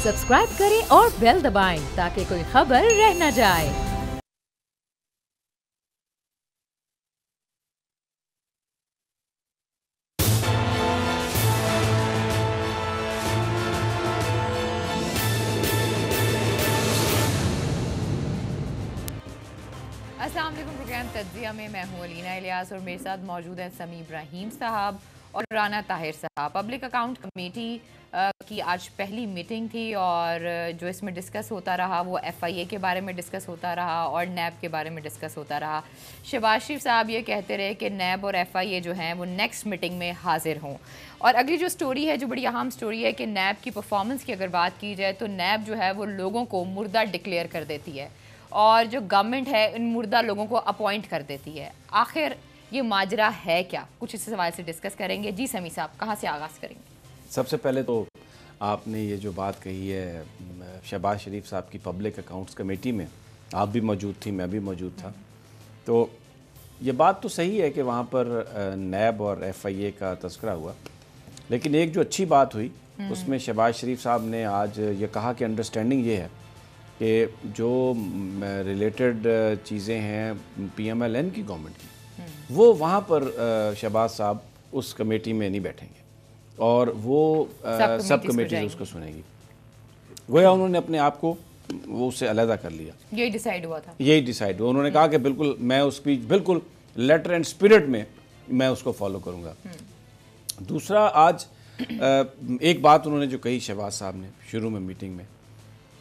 Subscribe करें और bell दबाएं ताकि कोई खबर रह न जाए। अस्सलाम वालेकुम। प्रोग्राम तज्जिया में मैं हूँ अलीना इलियास और मेरे साथ मौजूद हैं समी इब्राहिम साहब और राना ताहिर साहब। पब्लिक अकाउंट कमेटी की आज पहली मीटिंग थी और जो इसमें डिस्कस होता रहा वो FIA के बारे में डिस्कस होता रहा और नैब के बारे में डिस्कस होता रहा। शहबाज शरीफ साहब ये कहते रहे कि नैब और FIA जो हैं वो नेक्स्ट मीटिंग में हाजिर हों। और अगली जो स्टोरी है, जो बड़ी अहम स्टोरी है कि नैब की परफॉर्मेंस की अगर बात की जाए तो नैब जो है वो लोगों को मुर्दा डिक्लेयर कर देती है और जो गवर्नमेंट है इन मुर्दा लोगों को अपॉइंट कर देती है। आखिर ये माजरा है क्या, कुछ इस सवाल से डिस्कस करेंगे। जी समी साहब, कहाँ से आगाज़ करेंगे? सबसे पहले तो आपने ये जो बात कही है शहबाज शरीफ साहब की पब्लिक अकाउंट्स कमेटी में, आप भी मौजूद थी, मैं भी मौजूद था, तो ये बात तो सही है कि वहाँ पर नैब और FIA का तज़किरा हुआ, लेकिन एक जो अच्छी बात हुई उसमें शहबाज शरीफ साहब ने आज ये कहा कि अंडरस्टैंडिंग ये है कि जो रिलेटेड चीज़ें हैं PMLN की गवर्नमेंट की, वो वहाँ पर शहबाज साहब उस कमेटी में नहीं बैठेंगे और वो सब कमेटीज उसको सुनेगी। गोया उन्होंने अपने आप को वो उससे अलहदा कर लिया। यही डिसाइड हुआ था, यही डिसाइड हुआ। उन्होंने कहा कि बिल्कुल मैं उस स्पीच बिल्कुल लेटर एंड स्पिरिट में मैं उसको फॉलो करूँगा। दूसरा, आज एक बात उन्होंने जो कही शहबाज साहब ने शुरू में मीटिंग में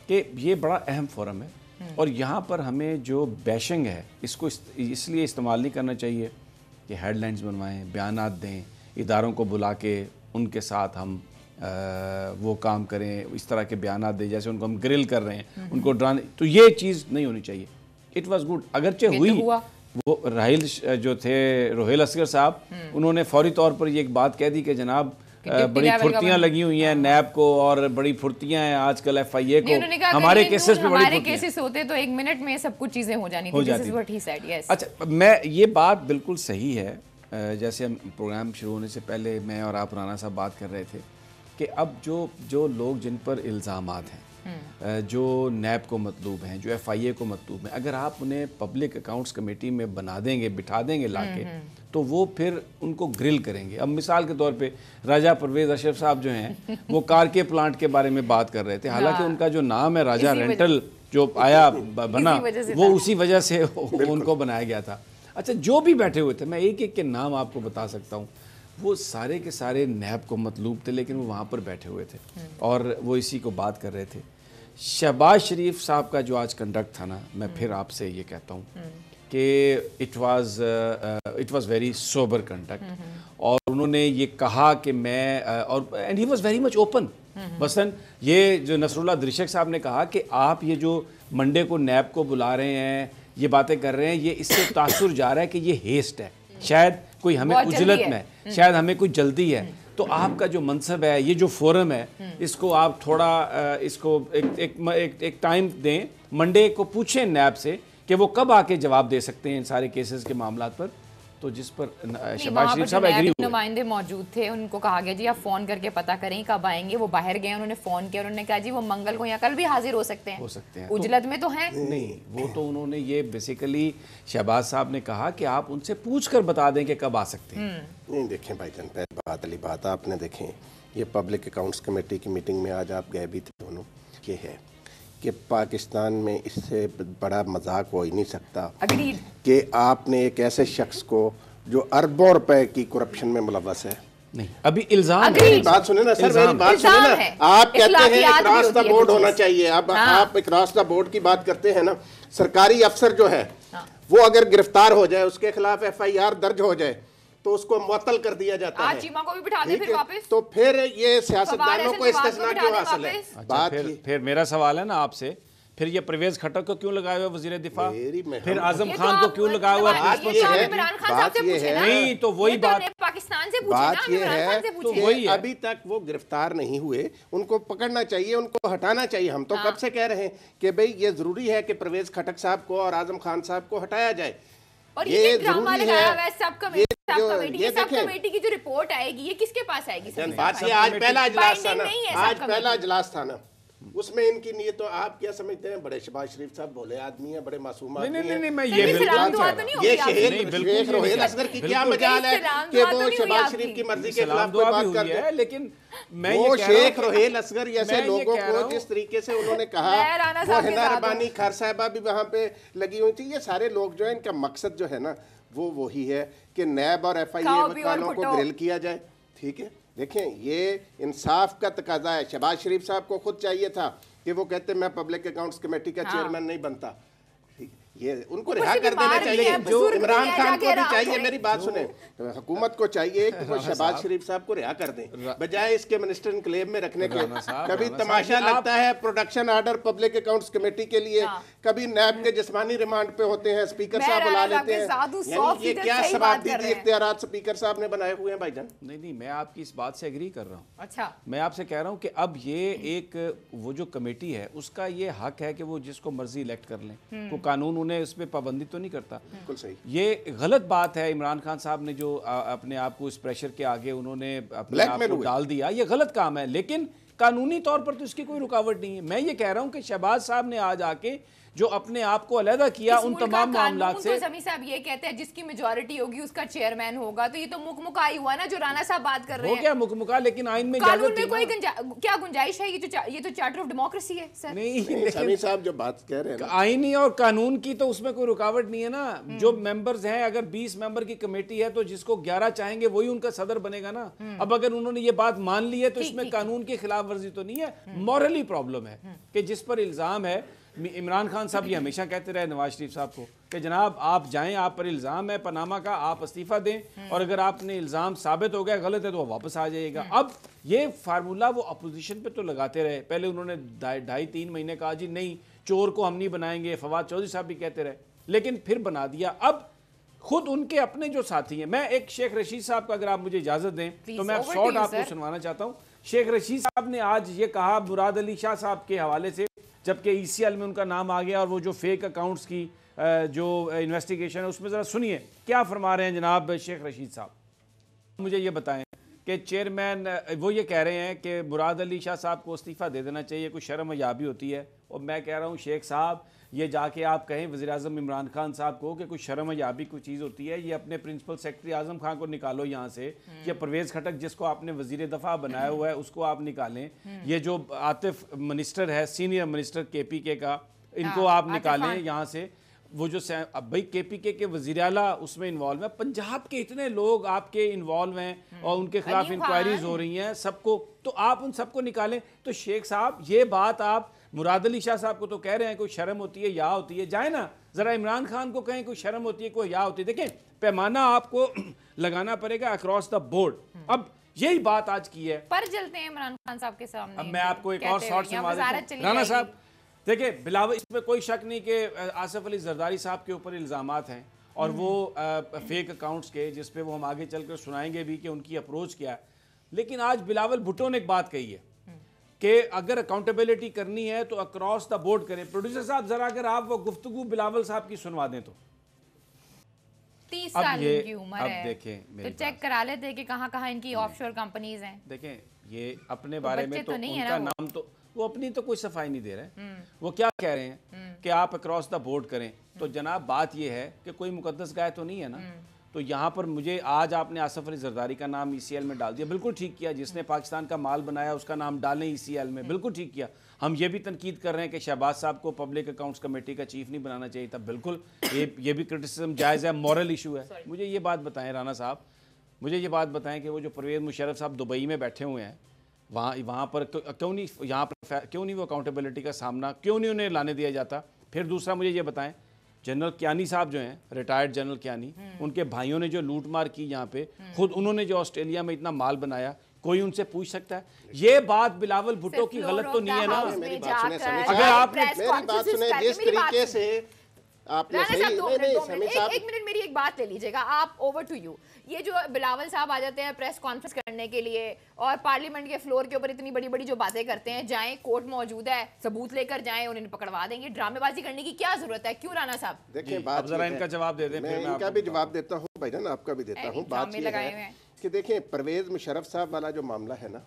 कि ये बड़ा अहम फोरम है और यहाँ पर हमें जो बैशिंग है इसको इसलिए इस्तेमाल नहीं करना चाहिए कि हेडलाइंस बनवाएं, बयानात दें, इदारों को बुला के उनके साथ हम वो काम करें, इस तरह के बयानात दें जैसे उनको हम ग्रिल कर रहे हैं, उनको डराने, तो ये चीज़ नहीं होनी चाहिए। इट वाज गुड, अगरचे हुई तो वो राहिल जो थे रोहिल असगर साहब, उन्होंने फौरी तौर पर ये एक बात कह दी कि जनाब बड़ी फुर्तियां लगी हुई हैं नैब को और बड़ी फुर्तियां हैं आजकल FIA को। हमारे केसेस पे बड़ी केसेस होते तो 1 मिनट में सब कुछ चीजें हो जानी थी। अच्छा, मैं ये बात बिल्कुल सही है। जैसे हम प्रोग्राम शुरू होने से पहले मैं और आप राना साहब बात कर रहे थे कि अब जो लोग जिन पर इल्ज़ामात हैं, जो नैब को मतलूब हैं, जो FIA को मतलूब हैं, अगर आप उन्हें पब्लिक अकाउंट्स कमेटी में बना देंगे, बिठा देंगे लाके, तो वो फिर उनको ग्रिल करेंगे। अब मिसाल के तौर पे राजा परवेज़ अशरफ साहब जो हैं वो कार के प्लांट के बारे में बात कर रहे थे, हालांकि उनका जो नाम है राजा रेंटल जो आया बना वो उसी वजह से उनको बनाया गया था। अच्छा, जो भी बैठे हुए थे, मैं एक एक के नाम आपको बता सकता हूँ, वो सारे के सारे नैब को मतलूब थे, लेकिन वो वहाँ पर बैठे हुए थे और वो इसी को बात कर रहे थे। शहबाज शरीफ साहब का जो आज कंडक्ट था ना, मैं फिर आपसे ये कहता हूँ कि it was very sober conduct और उन्होंने ये कहा कि मैं और and he was very much open. मसलन ये जो नसरुल्लाह दिरशक साहब ने कहा कि आप ये जो मंडे को नैब को बुला रहे हैं, ये बातें कर रहे हैं, ये इससे तासुर जा रहा है कि ये हेस्ट है, शायद कोई हमें उजलत में है, शायद हमें कोई जल्दी है। तो आपका जो मनसब है, ये जो फोरम है, इसको आप थोड़ा इसको एक टाइम दें, मंडे को पूछें नैब से कि वो कब आके जवाब दे सकते हैं इन सारे केसेस के मामलात पर। तो जिस पर शहबाज शरीफ साहब एग्री हुए। नुमाइंदे मौजूद थे, उनको कहा गया जी आप फ़ोन करके पता करें कब आएंगे। वो बाहर गए, उन्होंने फ़ोन किया, उन्होंने कहा जी वो मंगल को या कल भी हाजिर हो सकते हैं। उजलत में तो हैं नहीं, वो तो उन्होंने ये बेसिकली शहबाज साहब ने कहा कि आप उनसे पूछ कर बता दें कि कब आ सकते हैं। नहीं, देखें भाईजान, पहली बात अली बात आपने देखें, ये पब्लिक अकाउंट्स कमेटी की मीटिंग में आज आप गए भी थे दोनों, ये है कि पाकिस्तान में इससे बड़ा मजाक हो ही नहीं सकता कि आपने एक ऐसे शख्स को जो अरबों रुपए की करप्शन में मुलव्वस है। नहीं, अभी इल्जाम बात सुने ना सर, मेरी बात सुने ना। आप कहते हैं अक्रॉस द बोर्ड होना चाहिए। अब आप अक्रॉस द बोर्ड की बात करते हैं ना, सरकारी अफसर जो है वो अगर गिरफ्तार हो जाए, उसके खिलाफ FIR दर्ज हो जाए तो उसको मुअत्तल कर दिया जाता है। चीमा को भी बिठा दे फिर वापस। तो फिर ये सियासतदानों को इस्तिस्ना क्यों हासिल है? बात फिर मेरा सवाल है ना आपसे, फिर ये परवेज खट्टर को क्यों लगाया हुआ वजीर दिफा, फिर आजम खान को क्यों लगाया हुआ? नहीं, तो वही बात पाकिस्तान से बात ये है कि अभी तक वो गिरफ्तार नहीं हुए, उनको पकड़ना चाहिए, उनको हटाना चाहिए। हम तो कब से कह रहे हैं कि भाई ये जरूरी है कि परवेज खट्टर साहब को और आजम खान साहब को हटाया जाए। और ये ड्रामा लगाया हुआ है सब कमेटी की जो रिपोर्ट आएगी ये किसके पास आएगी? बात ये आज पहला इजलास था ना, आज पहला इजलास था ना, उसमें इनकी नीयत, तो आप क्या समझते हैं बड़े शहबाज शरीफ साहब भोले आदमी हैं, बड़े मासूम आदमी हैं? नहीं, मैं ये बिल्कुल दुआ तो नहीं होगी ये आपकी? शेख रोहेल असगर की क्या मजाल है कि वो शहबाज शरीफ की मर्जी के खिलाफ कोई बात कर दे? लेकिन मैं वो ये कह रहा हूं शेख रोहेल असगर जैसे लोगों को जिस तरीके से उन्होंने कहा, वो हिना रबानी खर साहिबा भी वहाँ पे लगी हुई थी, ये सारे लोग जो है इनका मकसद जो है ना वो वही है कि नैब और FIA वालों को ग्रिल किया जाए। ठीक है, देखें ये इंसाफ का तकाजा है। शहबाज शरीफ साहब को खुद चाहिए था कि वो कहते मैं पब्लिक अकाउंट्स कमेटी का चेयरमैन नहीं बनता, ये उनको रिहा कर देना चाहिए। जो इमरान खान को भी चाहिए, मेरी बात सुने, हुकूमत को चाहिए कि वो शहबाज शरीफ साहब को रिहा कर दें बजाय इसके मिनिस्टर इनक्लेव में रखने के। कभी तमाशा लगता है production order public accounts committee के लिए, कभी नैब के जिस्मानी रिमांड पे होते हैं, स्पीकर साहब बुला लेते हैं। यानी ये क्या सवाबदीदी इख्तियारात स्पीकर साहब ने बनाए हुए हैं भाईजान? नहीं, मैं आपकी इस बात से एग्री कर रहा हूँ। अच्छा, मैं आपसे कह रहा हूँ कि अब ये एक वो जो कमेटी है उसका ये हक है कि वो जिसको मर्जी इलेक्ट कर लें, को कानून उन्हें उस पर पाबंदी तो नहीं करता। बिल्कुल सही। ये गलत बात है इमरान खान साहब ने जो अपने आप को इस प्रेशर के आगे उन्होंने अपने आप को डाल दिया, ये गलत काम है, लेकिन कानूनी तौर पर तो इसकी कोई रुकावट नहीं है। मैं ये कह रहा हूं कि शहबाज साहब ने आज आके जो अपने आप को अलहदा किया उन तमाम मामलात से, तो जमी साहब ये कहते हैं जिसकी मेजॉरिटी होगी उसका चेयरमैन होगा, तो ये तो मुकमुका ही हुआ ना जो राणा साहब बात कर रहे हैं। हो क्या मुकमुका? लेकिन आइन में कानून में कोई क्या गुंजाइश है? ये तो चार्टर ऑफ डेमोक्रेसी है सर। नहीं, समी साहब जो बात कह रहे हैं आईनी और कानून की तो उसमें कोई रुकावट नहीं है ना। जो मेंबर्स हैं, अगर 20 मेंबर की कमेटी है तो जिसको 11 चाहेंगे वही उनका सदर बनेगा ना। अब अगर उन्होंने ये बात मान ली है तो इसमें कानून की खिलाफ वर्जी तो नहीं है, मॉरली प्रॉब्लम है कि जिस पर इल्जाम है। इमरान खान साहब ये हमेशा कहते रहे नवाज शरीफ साहब को कि जनाब आप जाएं, आप पर इल्ज़ाम है पनामा का, आप इस्तीफ़ा दें, और अगर आपने इल्ज़ाम साबित हो गया गलत है तो वापस आ जाइएगा। अब ये फार्मूला वो अपोजिशन पे तो लगाते रहे। पहले उन्होंने 2.5-3 महीने कहा जी नहीं चोर को हम नहीं बनाएंगे, फवाद चौधरी साहब भी कहते रहे, लेकिन फिर बना दिया। अब खुद उनके अपने जो साथी हैं, मैं एक शेख रशीद साहब का अगर आप मुझे इजाज़त दें तो मैं शॉर्ट आपको सुनवाना चाहता हूँ। शेख रशीद साहब ने आज ये कहा मुराद अली शाह साहब के हवाले से, जबकि ECL में उनका नाम आ गया और वो जो फेक अकाउंट्स की जो इन्वेस्टिगेशन है उसमें ज़रा सुनिए क्या फरमा रहे हैं जनाब शेख रशीद साहब। मुझे ये बताएं कि चेयरमैन वो ये कह रहे हैं कि मुराद अली शाह साहब को इस्तीफ़ा दे देना चाहिए, कुछ शर्म हयाबी होती है। और मैं कह रहा हूँ शेख साहब ये जाके आप कहें वज़ीर-ए-आज़म इमरान खान साहब को कि कुछ शर्म हयाबी कोई चीज़ होती है। ये अपने प्रिंसिपल सेक्रेटरी आज़म खान को निकालो यहाँ से, या परवेज़ खटक जिसको आपने वज़ीर दफ़ा बनाया हुआ है उसको आप निकालें। ये जो आतिफ मिनिस्टर है, सीनियर मिनिस्टर KPK का, इनको आप निकालें यहाँ से। वो जो अब भाई KPK के वज़ीर आला उसमें इन्वॉल्व है, पंजाब के इतने लोग आपके इन्वॉल्व हैं और उनके खिलाफ इंक्वायरीज हो रही हैं सबको, तो आप उन सबको निकालें। तो शेख साहब ये बात आप मुराद अली शाह साहब को तो कह रहे हैं कोई शर्म होती है या होती है, जाए ना जरा इमरान खान को कहें कोई शर्म होती है कोई या होती है। देखें पैमाना आपको लगाना पड़ेगा अक्रॉस द बोर्ड। अब यही बात आज की है, पर चलते हैं इमरान खान साहब के सामने। अब मैं आपको एक और शॉर्ट सुनवा देता हूं राणा साहब। देखिए बिलावल, इसमें कोई शक नहीं कि आसिफ अली जरदारी साहब के ऊपर इल्ज़ामात हैं और वो फेक अकाउंट्स के, जिस पे वो हम आगे चलकर सुनाएंगे भी कि उनकी अप्रोच क्या है। लेकिन आज बिलावल भुट्टो ने एक बात कही है कि अगर अकाउंटेबिलिटी करनी है तो अक्रॉस द बोर्ड करें। प्रोड्यूसर साहब जरा अगर आप वो गुफ्तगू बिलावल साहब की सुनवा दें तो। 30 साल की उम्र अब है, देखें तो चेक करा लेते हैं कि कहाँ इनकी ऑफशोर कंपनीज हैं। देखें ये अपने बारे में तो नहीं उनका नाम तो वो अपनी तो कोई सफाई नहीं दे रहे। वो क्या कह रहे हैं कि आप अक्रॉस द बोर्ड करें। तो जनाब बात ये है कि कोई मुकद्दस गाय तो नहीं है ना। तो यहाँ पर मुझे आज आपने आसिफ अली जरदारी का नाम ECL में डाल दिया, बिल्कुल ठीक किया। जिसने पाकिस्तान का माल बनाया उसका नाम डालें ECL में, बिल्कुल ठीक किया। हम ये भी तनकीद कर रहे हैं कि शहबाज साहब को पब्लिक अकाउंट्स कमेटी का चीफ नहीं बनाना चाहिए था, बिल्कुल ये भी क्रिटिसिज्म जायज़ है, मॉरल इशू है। मुझे ये बात बताएं राणा साहब, मुझे ये बात बताएं कि वो जो परवेज़ मुशर्रफ साहब दुबई में बैठे हुए हैं, वहाँ पर क्यों नहीं, यहाँ पर क्यों नहीं वो अकाउंटेबिलिटी का सामना क्यों नहीं उन्हें लाने दिया जाता। फिर दूसरा मुझे ये बताएं जनरल कियानी साहब जो हैं, रिटायर्ड जनरल कियानी, उनके भाइयों ने जो लूट मार की यहाँ पे, खुद उन्होंने जो ऑस्ट्रेलिया में इतना माल बनाया, कोई उनसे पूछ सकता है? ये बात बिलावल भुट्टो की गलत तो नहीं है ना? मेरी बात सुने अगर आप मेरी बात सुने, जिस तरीके से आपने सही एक मिनट मेरी एक बात ले लीजिएगा आप, ओवर टू यू। ये जो बिलावल साहब आ जाते हैं प्रेस कॉन्फ्रेंस करने के लिए और पार्लियामेंट के फ्लोर के ऊपर इतनी बड़ी बड़ी जो बातें करते हैं, जाएं कोर्ट मौजूद है, सबूत लेकर जाएं, उन्हें पकड़वा देंगे। ड्रामेबाजी करने की क्या जरूरत है? क्यों राणा साहब? देखिए बात जरा इनका जवाब दे दें। मैं इनका भी जवाब देता हूँ भाईजान, आपका भी देता हूँ। बात ये है कि देखें परवेज़ मुशर्रफ साहब वाला जो मामला है ना,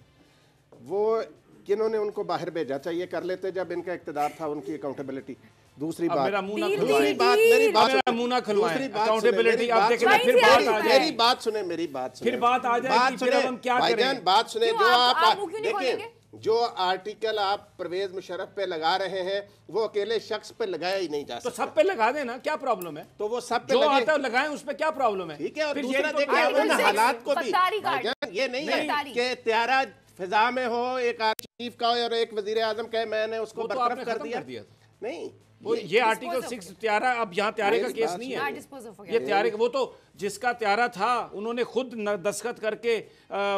वो किन्होंने उनको बाहर भेजा? चाहिए कर लेते जब इनका इक़्तिदार था, उनकी अकाउंटेबिलिटी। दूसरी बात, मेरा मुंह ना दूसरी खुलवाएं। बात, मेरी बात मेरा मुंह ना खुलवाएं। दूसरी बात अकाउंटेबिलिटी सुने, आप देखें फिर बात आ जाएगी। मेरी बात सुने, मेरी बात सुने, फिर बात आ जाएगी, फिर हम क्या करें? भाईजान बात सुने। क्यों जो आप आप मुंह क्यों नहीं खोलेंगे? देखिए, जो आर्टिकल आप परवेज मुशर्रफ पे लगा रहे हैं वो अकेले शख्स पे लगाया ही नहीं जा तो सकता। सब पे लगा देना, क्या प्रॉब्लम है? तो वो सब पे जो लगे, आता है लगाएं, उस पे क्या प्रॉब्लम है? ठीक है। और फिर दूसरा ये तो देखिए आर्टिकल उन सिक्स हालात को भी गद्दारी का भाईजान, ये नहीं है गद्दारी। कि त्यारा फिजा में हो, एक चीफ का और एक वजीर आजम कहे मैंने उसको वो तो बरतरफ आपने कर खत्म दिया। कर दिया था। नहीं, वो ये आर्टिकल 6 त्यारा, अब यहाँ त्यारे का मेरी केस बात नहीं हाँ, है। dispose of हो गया। ये त्यारे वो तो जिसका त्यारा था उन्होंने खुद दस्तखत करके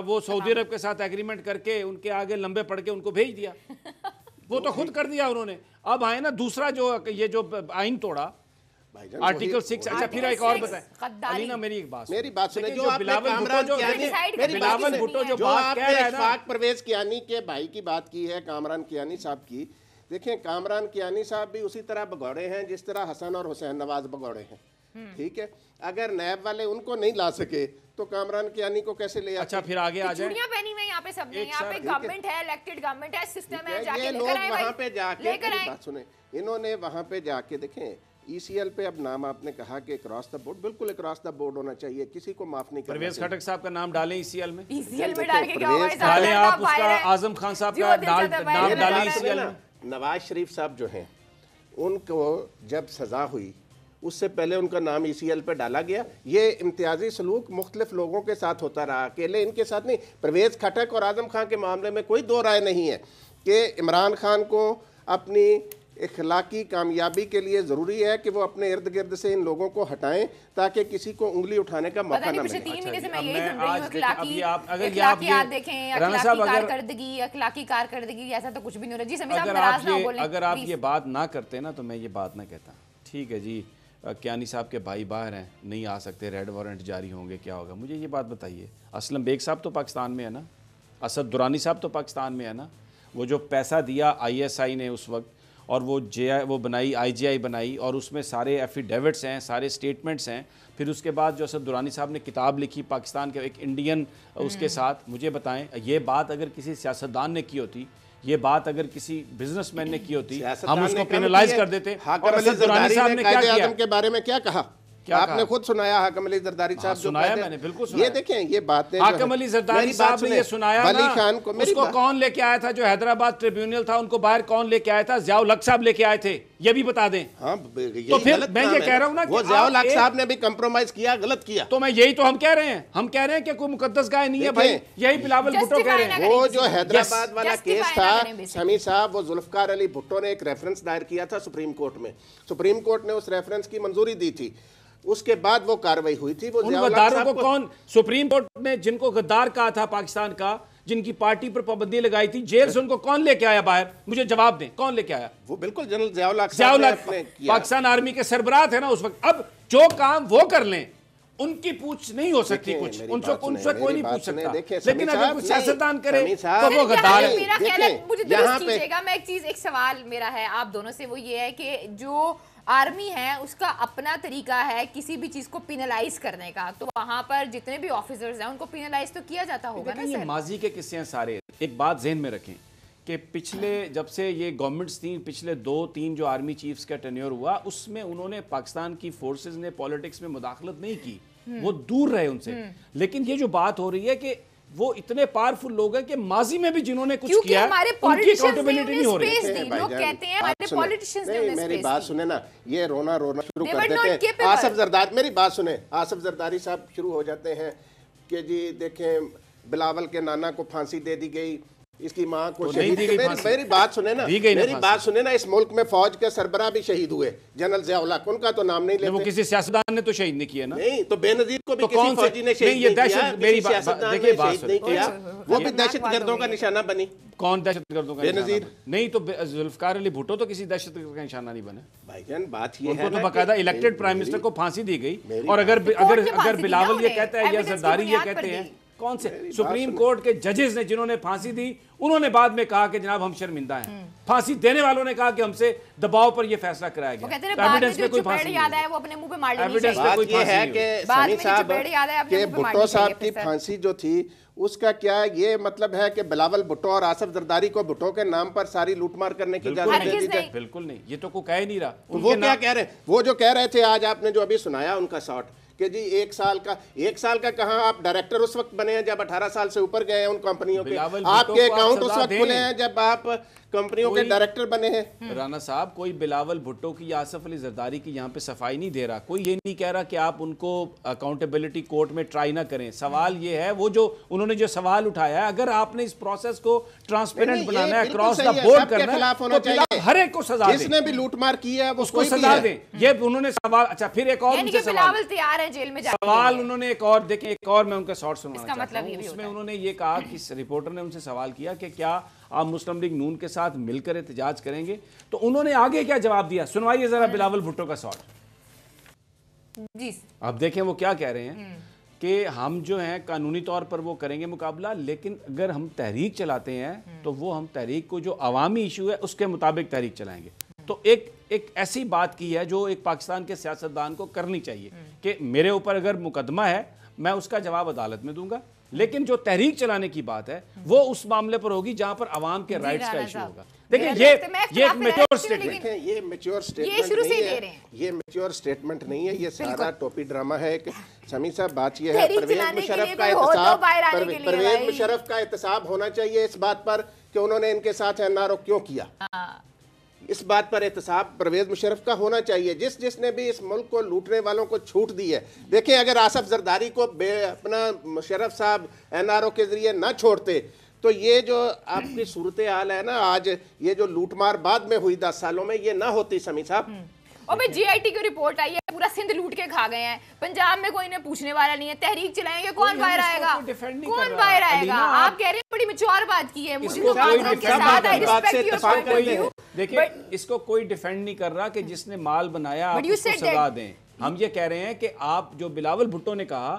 वो सऊदी अरब के साथ एग्रीमेंट करके उनके आगे लंबे पड़ के उनको भेज दिया। वो तो खुद कर दिया उन्होंने। अब आए ना दूसरा जो ये जो आइन तोड़ा भाईजान, आर्टिकल 6। अच्छा फिर एक और बताएं गद्दारी। अलीना, मेरी एक बात मेरी बात सुने। देखिए, जो आपने बिलावल कामरान भुट्टो कियानी, decide मेरी करने बात की बिलावल सुने, भुट्टो जो जो बात आपने कह रहा है ना, इशफाक परवेज कियानी के भाई की बात की है, कामरान कियानी साहब की, देखें कामरान कियानी साहब भी उसी तरह भगौड़े हैं जिस तरह हसन और हुसैन नवाज भगौड़े हैं। ठीक है, अगर नैब वाले उनको नहीं ला सके तो कामरान कियानी को कैसे ले आते? अच्छा फिर आगे आ जाए। चूड़ियां पहनी हुई यहाँ पे सबने, एक यहाँ पे साथ, गवर्नमेंट है, इलेक्टेड गवर्नमेंट है, सिस्टम है, जाके ये लेकर लोग आए वहाँ भाई, पे जाके, लेकर मेरी आए। बात सुने, इन्होंने वहाँ पे जाके देखें ECL पे, अब नाम आपने कहा कि क्रॉस द बोर्ड, बिल्कुल क्रॉस द बोर्ड होना चाहिए, किसी को माफ नहीं करना परवेज चाहिए। खटक साहब का नाम डालें ECL में, ECL में डाल के क्या होगा? परवेज डालें ज्यादा आप उसका वायरल है। आजम खान साहब जो का दिल चाहता है नाम वायरल डालें है। ECL में। नवाज शरीफ साहब जो हैं उनको जब सज़ा हुई उससे पहले उनका नाम ECL पे डाला गया। ये इम्तियाजी सलूक मुख्तलिफ लोगों के साथ होता रहा, अकेले इनके साथ नहीं। परवेज़ खटक और आज़म खान के मामले में कोई दो राय नहीं है कि इमरान खान को अपनी इखलाकी कामयाबी के लिए ज़रूरी है कि वो अपने इर्द गिर्द से इन लोगों को हटाएं ताकि किसी को उंगली उठाने का पता मौका नहीं न पिछले मिले। 3 महीने से मैं अब यही मैं सुन रही हूँ, आज देखें, अखलाकी अभी आप- अगर ये अखलाकियात आप ये- देखें, राना अखलाकी साहब, अगर- कारकर्दगी, अखलाकी कारकर्दगी, ऐसा तो कुछ भी नहीं हो रहा। जी समीर साहब अगर नाराज आप ना हो ये बोलें, अगर आप please। ये बात ना करते ना तो मैं ये बात ना कहता। ठीक है जी, कियानी साहब के भाई बाहर हैं, नहीं आ सकते, रेड वारंट जारी होंगे, क्या होगा? मुझे ये बात बताइए, असलम बेग साहब तो पाकिस्तान में है ना, असद दुरानी साहब तो पाकिस्तान में है ना, वो जो पैसा दिया ISI ने उस वक्त और वो वो बनाई IGI बनाई और उसमें सारे एफिडेविट्स हैं, सारे स्टेटमेंट्स हैं। फिर उसके बाद जो असद दुरानी साहब ने किताब लिखी पाकिस्तान के एक इंडियन उसके साथ, मुझे बताएं ये बात अगर किसी सियासतदान ने की होती, ये बात अगर किसी बिजनेसमैन ने की होती, हम उसको पेनलाइज कर देते। और असद दुरानी साहब ने क्या किया? के बारे में क्या कहा? आपने खुद सुनाया हाकिम अली जरदारी साहब जो सुनाया, कहते हैं। मैंने बिल्कुल सुनाया। ये देखें, ये बातें हाकिम अली जरदारी साहब ने ये सुनाया वली ना, खान को, मेरी उसको बात- कौन लेके आया था? जो हैदराबाद ट्रिब्यूनल था उनको बाहर कौन लेके आया था? ज़ियाउल हक साहब लेके आए थे, ये भी बता दें। हाँ, तो फिर मैं ये कह रहा हूं ना कि वो ज़ियाउल आप हक साहब ने भी कंप्रोमाइज किया, गलत किया। तो मैं यही तो हम कह रहे हैं, हम कह रहे हैं कि कोई मुकद्दस गाय नहीं है भाई, देखें, यही बिलावल भुट्टो कह रहे हैं। वो जो हैदराबाद वाला Justify केस ना था करें basically। शमी साहब, वो जुल्फकार अली भुट्टो ने एक रेफरेंस दायर किया था सुप्रीम कोर्ट में। सुप्रीम कोर्ट ने उस रेफरेंस की मंजूरी दी थी, उसके बाद वो कार्रवाई हुई थी। वो उन ज़ियाउल हक गद्दारों साहब को कौन, सुप्रीम कोर्ट ने जिनको गद्दार कहा था पाकिस्तान का, जिनकी पार्टी पर पाबंदी लगाई थी, जेल से उनको कौन लेके आया बाहर? मुझे जवाब दें, कौन लेके आया? वो बिल्कुल जनरल ज़ियाउल हक साहब ज़ियाउल ने हक अपने किया। पाकिस्तान आर्मी के सरबराह थे ना उस वक्त। अब जो काम वो कर लें, उनकी पूछ नहीं हो सकती, देखिए, कुछ मेरी उनसे बात उनसे सुने, कोई मेरी नहीं पूछ बात सुने, सकता। देखिए, लेकिन समी अगर साहब, कुछ नहीं, सियासतदान करे समी साहब, तो वो मेरा गद्दार ख्याल है। है, मेरा ख्याल है, देखें, मुझे यहाँ दुरुस्त पे- कीजिएगा, मैं एक सवाल मेरा है आप दोनों से, वो ये है कि जो आर्मी है उसका अपना तरीका है किसी भी चीज को पिनलाइज करने का, तो वहां पर जितने भी ऑफिसर्स हैं उनको पिनलाइज तो किया जाता होगा ना देखिए, ये सर। माजी के किस्से हैं सारे। एक बात जहन में रखें कि पिछले जब से ये गवर्नमेंट्स थी, पिछले 2-3 जो आर्मी चीफ्स का टेन्योर हुआ, उसमें उन्होंने पाकिस्तान की फोर्सेस ने पॉलिटिक्स में मुदाखलत नहीं की, वो दूर रहे उनसे। लेकिन ये जो बात हो रही है कि वो इतने पावरफुल लोग हैं कि माजी में भी जिन्होंने कुछ क्योंकि किया हमारे उनकी politicians ने अकाउंटेबिलिटी नहीं हो रही। उन्हें space दी। लोग कहते हैं हमारे आप सुने। politicians ने नहीं, उन्हें मेरी space बात दी। सुने ना, ये रोना शुरू They कर were not देते हैं। capable। आसफ जरदारी, मेरी बात सुने, आसफ जरदारी साहब शुरू हो जाते हैं कि जी देखें बिलावल के नाना को फांसी दे दी गई, इसकी माँ को तो शहीद। नहीं दी गई मेरी फांसी। मेरी बात सुने ना, दी गई ना मेरी फांसी। बात सुने ना, इस मुल्क में फौज के सरबराह भी शहीद हुए, जनरल ज़ियाउल हक, उनका तो नाम नहीं वो लेते। किसी सियासतदान ने तो शहीद नहीं किया ना। नहीं, तो बेनजीर को भी तो किसी कौन से- फौजी ने नहीं, शहीद ये नहीं किया, दहशत- मेरी किसी बात- सियासतदान देखिए ने बात शहीद नहीं सुनिए। किया, वो भी खतरनाक दहशतगर्दों बात का हो निशाना बनी। कौन दहशतगर्दों का बेनज़ीर। निशाना बने? नहीं तो जुल्फकार अली भुट्टो तो किसी दहशतगर्द का निशाना नहीं बने। भाईजान बात ये उनको है तो ना बाकायदा कि इलेक्टेड प्राइम मिनिस्टर को फांसी दी गई। मेरी और अगर कोर्ट में अगर फांसी दी बिलावल ना ये उन्हें, कहता है या evidence की जरदारी ये बुनियाद पर कहते हैं दी। कौन से सुप्रीम कोर्ट के जजेस ने जिन्होंने फांसी दी उन्होंने बाद में कहा कि जनाब हम शर्मिंदा हैं, फांसी देने वालों ने कहा कि हमसे दबाव पर ये फैसला कराया गया। एविडेंस में कोई फांसी याद है वो अपने मुंह पे मार लेनी एविडेंस में कोई फांसी है कि समी साहब के भुट्टो साहब की फांसी जो थी उसका क्या ये मतलब है कि बिलावल भुट्टो और आसिफ जरदारी को भुट्टो के नाम पर सारी लूटमार करने की इजाजत दे दी जाए? बिल्कुल नहीं, ये तो कोई कह ही नहीं रहा। वो क्या कह रहे हैं, वो जो कह रहे थे आज आपने जो अभी सुनाया उनका शॉट कि जी 1 साल का कहाँ, आप डायरेक्टर उस वक्त बने हैं जब 18 साल से ऊपर गए हैं उन कंपनियों के, आपके अकाउंट उस वक्त खुले हैं जब आप कंपनियों के डायरेक्टर बने हैं। राना साहब कोई बिलावल भुट्टो की या आसिफ अली जरदारी की यहाँ पे सफाई नहीं दे रहा, कोई ये नहीं कह रहा कि आप उनको अकाउंटेबिलिटी कोर्ट में ट्राई ना करें। सवाल ये है वो जो उन्होंने जो सवाल उठाया है, अगर आपने इस प्रोसेस को ट्रांसपेरेंट बनाना है, क्रॉस द बोर्ड करना है, तो हर एक को सजा दें, जिसने भी लूटमार की है उसको सजा दें। ये उन्होंने सवाल, अच्छा फिर एक और उनसे सवाल तैयार है जेल में जाने सवाल उन्होंने एक और देखें, एक और मैं उनका शॉर्ट सुनवाना चाहता हूं। उसमें उन्होंने ये कहा कि रिपोर्टर ने उनसे सवाल किया कि क्या आप मुस्लिम लीग नून के साथ मिलकर एहतजाज करेंगे, तो उन्होंने आगे क्या जवाब दिया, सुनवाइए जरा बिलावल भुट्टो का शॉट। जी आप देखें वो क्या कह रहे हैं कि हम जो हैं कानूनी तौर पर वो करेंगे मुकाबला, लेकिन अगर हम तहरीक चलाते हैं तो वो हम तहरीक को जो अवामी इशू है उसके मुताबिक तहरीक चलाएंगे। तो एक ऐसी बात की है जो एक पाकिस्तान के सियासतदान को करनी चाहिए कि मेरे ऊपर अगर मुकदमा है मैं उसका जवाब अदालत में दूंगा, लेकिन जो तहरीक चलाने की बात है वो उस मामले पर होगी जहां पर आवाम के राइट्स का इशू होगा। देखिए ये एक मैच्योर स्टेटमेंट है, ये मैच्योर स्टेटमेंट नहीं है, ये मैच्योर स्टेटमेंट नहीं है, ये सारा टोपी ड्रामा है। समी साहब बात ये है, परवेज मुशर्रफ का एहतसाब होना चाहिए इस बात पर कि उन्होंने इनके साथ एनआरओ क्यों किया, इस बात पर एहतसाब परवेज मुशर्रफ का होना चाहिए। जिसने भी इस मुल्क को लूटने वालों को छूट दी है, देखिए अगर आसिफ जरदारी को अपना मुशर्रफ साहब एनआरओ के जरिए ना छोड़ते तो ये जो आपकी सूरत हाल है ना आज, ये जो लूटमार बाद में हुई 10 सालों में, ये ना होती समी साहब। और भाई जीआईटी की रिपोर्ट आई है, पूरा सिंध लूट के खा गए हैं, पंजाब में कोई ने पूछने वाला नहीं है, तहरीक चलाएंगे कौन बाहर आएगा, कौन बाहर आएगा? आप कह रहे हैं बड़ी मैच्योर बात की है, देखिए इसको कोई डिफेंड नहीं कर रहा कि जिसने माल बनाया आप उसको सजा दें। हम ये कह रहे हैं कि आप जो बिलावल भुट्टो ने कहा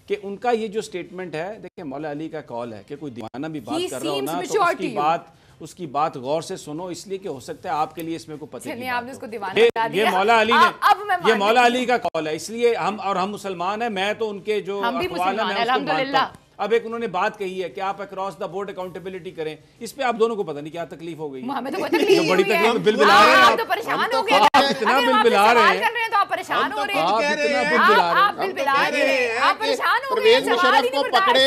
कि उनका ये जो स्टेटमेंट है, देखिए मौला अली का कॉल है कि कोई दीवाना भी बात कर रहा हो ना तो उसकी बात गौर से सुनो, इसलिए कि हो सकता है आपके लिए इसमें कोई पता नहीं। आपने उसको दीवाना बता दिया। ये मौला अली ने, ये मौला अली का कॉल है, इसलिए हम मुसलमान हैं, मैं तो उनके जो अक़वाल हैं मैं उसको मानता हूं। अब एक उन्होंने बात कही है कि आप अक्रॉस द बोर्ड अकाउंटेबिलिटी करें, इस पे आप दोनों को पता नहीं क्या तकलीफ हो गई। हमें तो बड़ी तकलीफ, बिल बिला रहे हैं आप, तो परेशान हो गए, आप इतना बिल बिला रहे हैं तो आप परेशान हो रहे हैं, आप इतना बिल बिला रहे हैं, आप बिल बिला रहे हैं, आप परेशान हो गए। परवेज मुशर्रफ को पकड़े,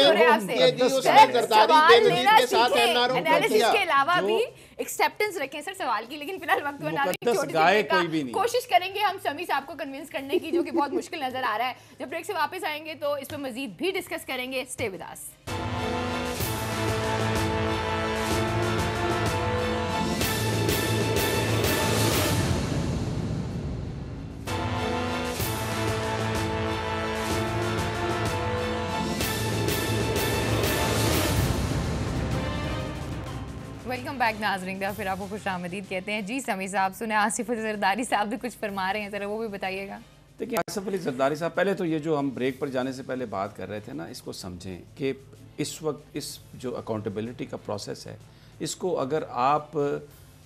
ये जी उसने जरदारी बेनजीर के साथ एनआरओ एनालिसिस के अलावा भी एक्सेप्टेंस रखें सर सवाल की, लेकिन फिलहाल वक्त बनाने कोशिश करेंगे हम समी साहब को कन्विंस करने की, जो कि बहुत मुश्किल नजर आ रहा है। जब ब्रेक से वापस आएंगे तो इस पर मजीद भी डिस्कस करेंगे। Stay with us. Welcome back नाजरीन, फिर आपको खुश आमदीद कहते हैं। जी समी साहब, सुने आसिफ अली जरदारी साहब भी कुछ फरमा रहे हैं, ज़रा वो भी बताइएगा। देखिए आसिफ अली जरदारी साहब, पहले तो ये जो हम ब्रेक पर जाने से पहले बात कर रहे थे ना, इसको समझें कि इस वक्त इस जो अकाउंटेबिलिटी का प्रोसेस है, इसको अगर आप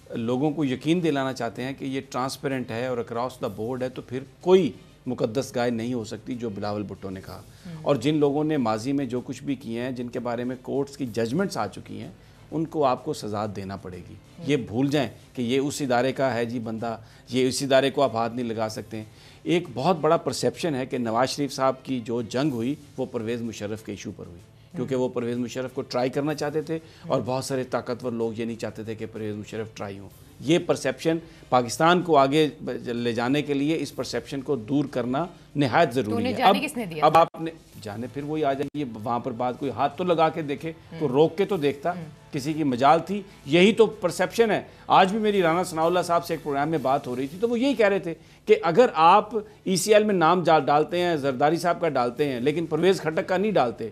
लोगों को यकीन दिलाना चाहते हैं कि ये ट्रांसपेरेंट है और अक्रॉस द बोर्ड है, तो फिर कोई मुकद्दस गाय नहीं हो सकती जो बिलावल भुट्टो ने कहा। और जिन लोगों ने माजी में जो कुछ भी किए हैं, जिनके बारे में कोर्ट्स की जजमेंट्स आ चुकी हैं, उनको आपको सज़ा देना पड़ेगी। ये भूल जाएं कि ये उस इदारे का है जी बंदा, ये इस इदारे को आप हाथ नहीं लगा सकते हैं। एक बहुत बड़ा परसेप्शन है कि नवाज शरीफ साहब की जो जंग हुई वो परवेज़ मुशर्रफ के इशू पर हुई, क्योंकि वो परवेज़ मुशर्रफ को ट्राई करना चाहते थे और बहुत सारे ताकतवर लोग ये नहीं चाहते थे कि परवेज़ मुशर्रफ ट्राई हो। ये परसेप्शन पाकिस्तान को आगे ले जाने के लिए इस परसेप्शन को दूर करना निहायत ज़रूरी है। अब आपने जाने फिर वही आ जाएंगे, वहाँ पर बात कोई हाथ तो लगा के देखे, तो रोक के तो देखता, किसी की मजाल थी। यही तो परसेप्शन है। आज भी मेरी राना सनाउल्लाह साहब से एक प्रोग्राम में बात हो रही थी, तो वो यही कह रहे थे कि अगर आप ECL में नाम डालते हैं, जरदारी साहब का डालते हैं, लेकिन परवेज़ खट्टक का नहीं डालते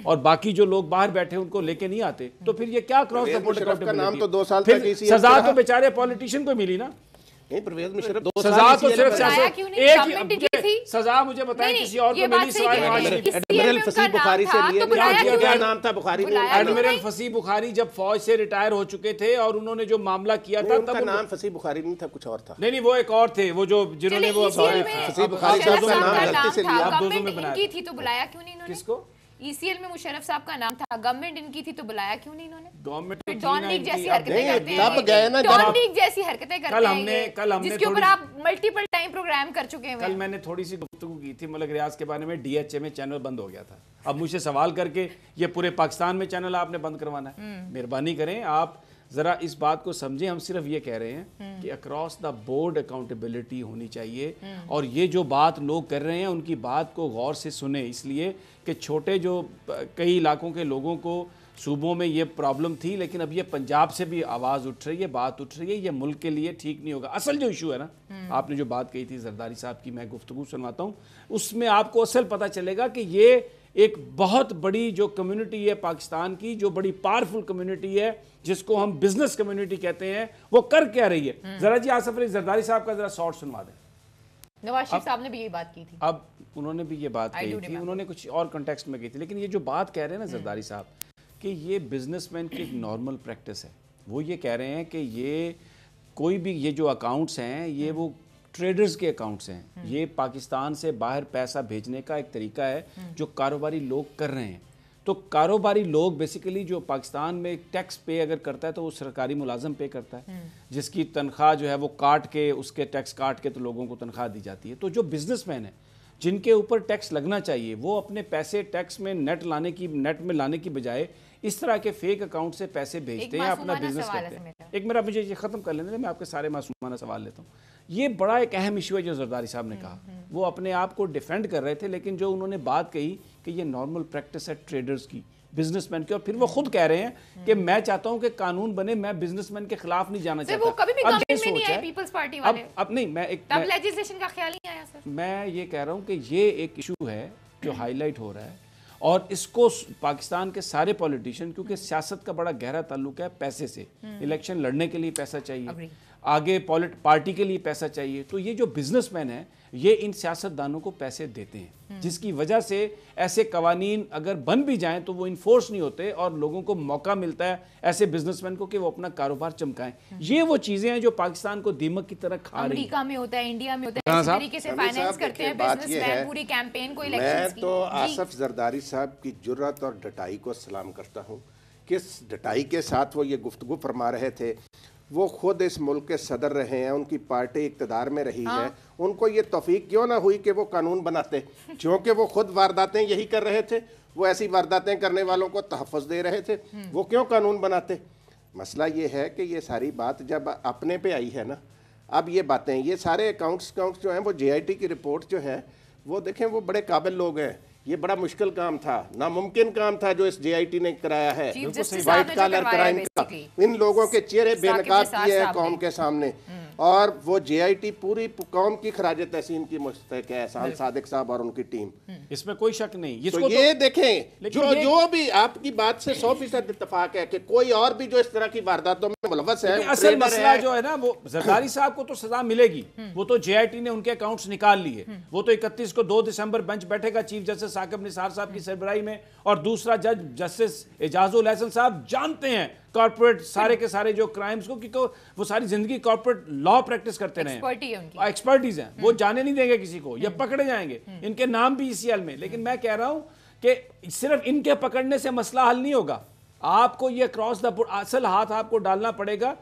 और बाकी जो लोग बाहर बैठे उनको लेके नहीं आते, तो फिर ये क्या क्रॉस द बोर्ड का नाम तो 2 साल तक सजा तो बेचारे पॉलिटिशियन को मिली ना। नहीं, परवेज मुशर्रफ 2 सजा साल तो सिर्फ बताया क्यों नहीं? गवर्नमेंट इनकी थी। सजा मुझे बताएं नहीं, किसी और ये को बात मिली सही सिवाय कह नवाज रहे हैं। शरीफ। एडमिरल उनका फसी नाम बुखारी था, से लिए तो बुलाया क्या क्यों नाम था बुखारी? बुलाया क्यों एडमिरल नहीं? फसी बुखारी जब फौज से रिटायर हो चुके थे और उन्होंने जो मामला किया था उनका तब नाम फसी बुखारी नहीं था, कुछ और था। नहीं वो एक और थे, वो जो जिन्होंने वो फसी बुखारी आप साहब का नाम गलती से लिया। आप 2 में गवर्नमेंट बनाया इनकी थी तो बुलाया क्यों नहीं इन्होंने? किसको? ईसीएल में मुशर्रफ साहब का नाम था, गवर्नमेंट इनकी थी तो बुलाया क्यों नहीं इन्होंने? गवर्नमेंट डॉन लीग जैसी नहीं, हरकतें करते हैं, तब गए ना डॉन जब लीग जैसी हरकतें करते कल हैं हमने- ये, कल हमने जिसके ऊपर थोड़ी- आप मल्टीपल टाइम प्रोग्राम कर चुके हैं। कल मैंने थोड़ी सी गुफ्तगू की थी मुल्क रियाज के बारे में, डीएचए में चैनल बंद हो गया था। अब मुझसे सवाल करके ये पूरे पाकिस्तान में चैनल आपने बंद करवाना है? मेहरबानी करें आप ज़रा इस बात को समझें। हम सिर्फ ये कह रहे हैं कि अक्रॉस द बोर्ड अकाउंटेबिलिटी होनी चाहिए, और ये जो बात लोग कर रहे हैं उनकी बात को गौर से सुने, इसलिए कि छोटे जो कई इलाकों के लोगों को सूबों में ये प्रॉब्लम थी, लेकिन अब ये पंजाब से भी आवाज़ उठ रही है, बात उठ रही है, ये मुल्क के लिए ठीक नहीं होगा। असल जो इशू है ना, आपने जो बात कही थी जरदारी साहब की, मैं गुफ्तगू सुनवाता हूँ, उसमें आपको असल पता चलेगा कि ये एक बहुत बड़ी जो कम्युनिटी है पाकिस्तान की, जो बड़ी पावरफुल कम्युनिटी है, जिसको हम बिजनेस कम्युनिटी कहते हैं, वो कर क्या रही है। जरा जी आसफ अली जरदारी साहब का जरा शॉर्ट सुनवा दें। नवाज शरीफ साहब ने भी यही बात की थी। अब उन्होंने भी ये बात कही थी, उन्होंने कुछ और कॉन्टेक्स्ट में कही थी, लेकिन ये जो बात कह रहे हैं ना जरदारी साहब कि ये बिजनेसमैन की एक नॉर्मल प्रैक्टिस है, वो ये कह रहे हैं कि ये कोई भी ये जो अकाउंट्स हैं ये वो ट्रेडर्स के अकाउंट्स हैं, ये पाकिस्तान से बाहर पैसा भेजने का एक तरीका है जो कारोबारी लोग कर रहे हैं। तो कारोबारी लोग बेसिकली जो पाकिस्तान में टैक्स पे अगर करता है तो वो सरकारी मुलाजम पे करता है, जिसकी तनख्वाह जो है वो काट के, उसके टैक्स काट के तो लोगों को तनख्वाह दी जाती है। तो जो बिजनेसमैन है जिनके ऊपर टैक्स लगना चाहिए, वो अपने पैसे टैक्स में नेट में लाने की बजाय इस तरह के फेक अकाउंट से पैसे भेजते हैं, अपना बिजनेस करते हैं। एक मेरा मुझे ये ख़त्म कर लेने दें, मैं आपके सारे मासूमाना सवाल लेता हूँ। ये बड़ा एक अहम इशू है जो जरदारी साहब ने कहा, वो अपने आप को डिफेंड कर रहे थे, लेकिन जो उन्होंने बात कही कि ये नॉर्मल प्रैक्टिस है ट्रेडर्स की, बिजनेसमैन की, और फिर वो खुद कह रहे हैं कि मैं चाहता हूँ कि कानून बने, मैं बिजनेसमैन के खिलाफ नहीं जाना चाहता। वो कभी भी गवर्नमेंट में नहीं आए पीपल्स पार्टी वाले। अब नहीं, मैं एक तब लेजिस्लेशन का ख्याल नहीं आया सर। मैं ये कह रहा हूँ कि ये एक इशू है जो हाईलाइट हो रहा है, और इसको पाकिस्तान के सारे पॉलिटिशियन, क्योंकि सियासत का बड़ा गहरा ताल्लुक है पैसे से, इलेक्शन लड़ने के लिए पैसा चाहिए, आगे पार्टी के लिए पैसा चाहिए, तो ये जो बिजनेसमैन है ये इन सियासतदानों को पैसे देते हैं, जिसकी वजह से ऐसे कवानीन अगर बन भी जाएं तो वो इन्फोर्स नहीं होते, और लोगों को मौका मिलता है ऐसे बिजनेसमैन को कि वो अपना कारोबार चमकाएं। ये वो चीजें हैं जो पाकिस्तान को दीमक की तरह खा रही है। अमेरिका में होता है, इंडिया में होता है, इस तरीके से फाइनेंस करते हैं बिजनेसमैन पूरी कैंपेन को इलेक्शंस की। मैं तो आसफ जरदारी साहब की जुर्रत और डटाई को सलाम करता हूँ, किस डटाई के साथ वो ये गुफ्तगू फरमा रहे थे। वो खुद इस मुल्क के सदर रहे हैं, उनकी पार्टी इक़्तिदार में रही है, उनको ये तौफीक क्यों ना हुई कि वो कानून बनाते, क्योंकि वो खुद वारदातें यही कर रहे थे, वो ऐसी वारदातें करने वालों को तहफ़्फ़ुज़ दे रहे थे, वो क्यों कानून बनाते। मसला ये है कि ये सारी बात जब अपने पे आई है ना, अब ये बातें, ये सारे अकाउंट्स जो हैं, वो JIT की रिपोर्ट जो है वो देखें, वो बड़े काबिल लोग हैं, ये बड़ा मुश्किल काम था, नामुमकिन काम था जो इस JIT ने कराया है, वाइट कॉलर क्राइम का। इन लोगों के चेहरे बेनकाब किए हैं कौम के सामने, और वो JIT पूरी कौम की खराज तहसीन की मुस्तहिक है, एहसान सादिक साहब और उनकी टीम, इसमें कोई शक नहीं। तो ये देखें, जो भी आपकी बात से 100% इत्तेफाक है कि कोई और भी जो इस तरह की वारदातों में मुलव्वस है, असल मसला जो है ना, वो जरदारी साहब को तो सजा मिलेगी, वो तो JIT ने उनके अकाउंट्स निकाल लिए, वो तो 31 को 2 दिसंबर बेंच बैठेगा चीफ जस्टिस साकिब निसार साहब की सरबराही में, और दूसरा जज जस्टिस एजाजुल हसन साहब जानते हैं कॉर्पोरेट सारे के सारे जो क्राइम्स को, क्योंकि वो सारी जिंदगी कॉर्पोरेट लॉ प्रैक्टिस करते रहे, एक्सपर्टीज हैं, वो जाने नहीं देंगे किसी को, ये पकड़े जाएंगे, इनके नाम भी ECL में। लेकिन मैं कह रहा हूं कि सिर्फ इनके पकड़ने से मसला हल नहीं होगा, आपको ये क्रॉस द बोर्ड असल हाथ आपको डालना पड़ेगा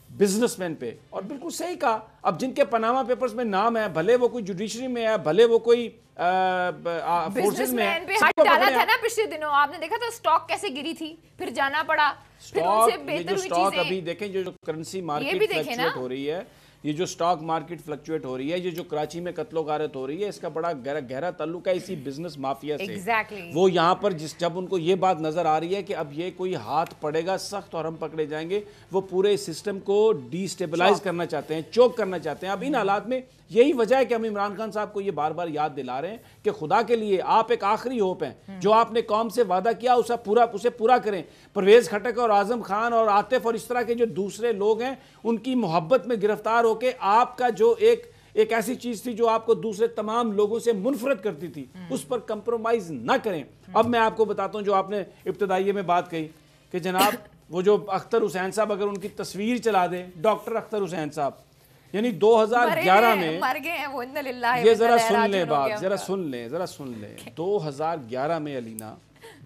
बिजनेसमैन पे। और बिल्कुल सही कहा, अब जिनके पनामा पेपर्स में नाम है, भले वो कोई जुडिशरी में है, भले वो कोई फोर्सेस में है, पे हाथ डाला था ना पिछले दिनों, आपने देखा था स्टॉक कैसे गिरी थी, फिर जाना पड़ा, फिर उनसे बेहतर हुई स्टॉक चीजें। अभी देखें जो करेंसी मार्केट फ्लक्चुएट हो रही है, ये जो स्टॉक मार्केट फ्लक्चुएट हो रही है, ये जो कराची में कत्लो गारत हो रही है, इसका बड़ा गहरा ताल्लुक है इसी बिजनेस माफिया से। वो यहाँ पर जब उनको ये बात नजर आ रही है कि अब ये कोई हाथ पड़ेगा सख्त और हम पकड़े जाएंगे, वो पूरे सिस्टम को डिस्टेबलाइज करना चाहते हैं, चोक करना चाहते हैं। अब इन हालात में यही वजह है कि हम इमरान खान साहब को ये बार बार याद दिला रहे हैं कि खुदा के लिए आप एक आखिरी होप हैं, जो आपने कौम से वादा किया उसे पूरा करें। परवेज खटक और اور आज़म खान और आतिफ और इस तरह के जो दूसरे लोग हैं उनकी मोहब्बत में गिरफ्तार होके आपका जो एक ऐसी चीज थी जो आपको दूसरे तमाम लोगों से मुनफरद करती थी, उस पर कंप्रोमाइज ना करें। अब मैं आपको बताता हूं, जो आपने इब्तदाइये में बात कही कि जनाब वो जो अख्तर हुसैन साहब, अगर उनकी तस्वीर चला दें, डॉक्टर अख्तर हुसैन साहब, यानी 2011 में मर गए हैं वो, इन्ना लिल्लाहि ये व जरा इन्ना सुन इलैहि ले राजिऊन हो बात, गया जरा उनका। सुन ले 2011 में अलीना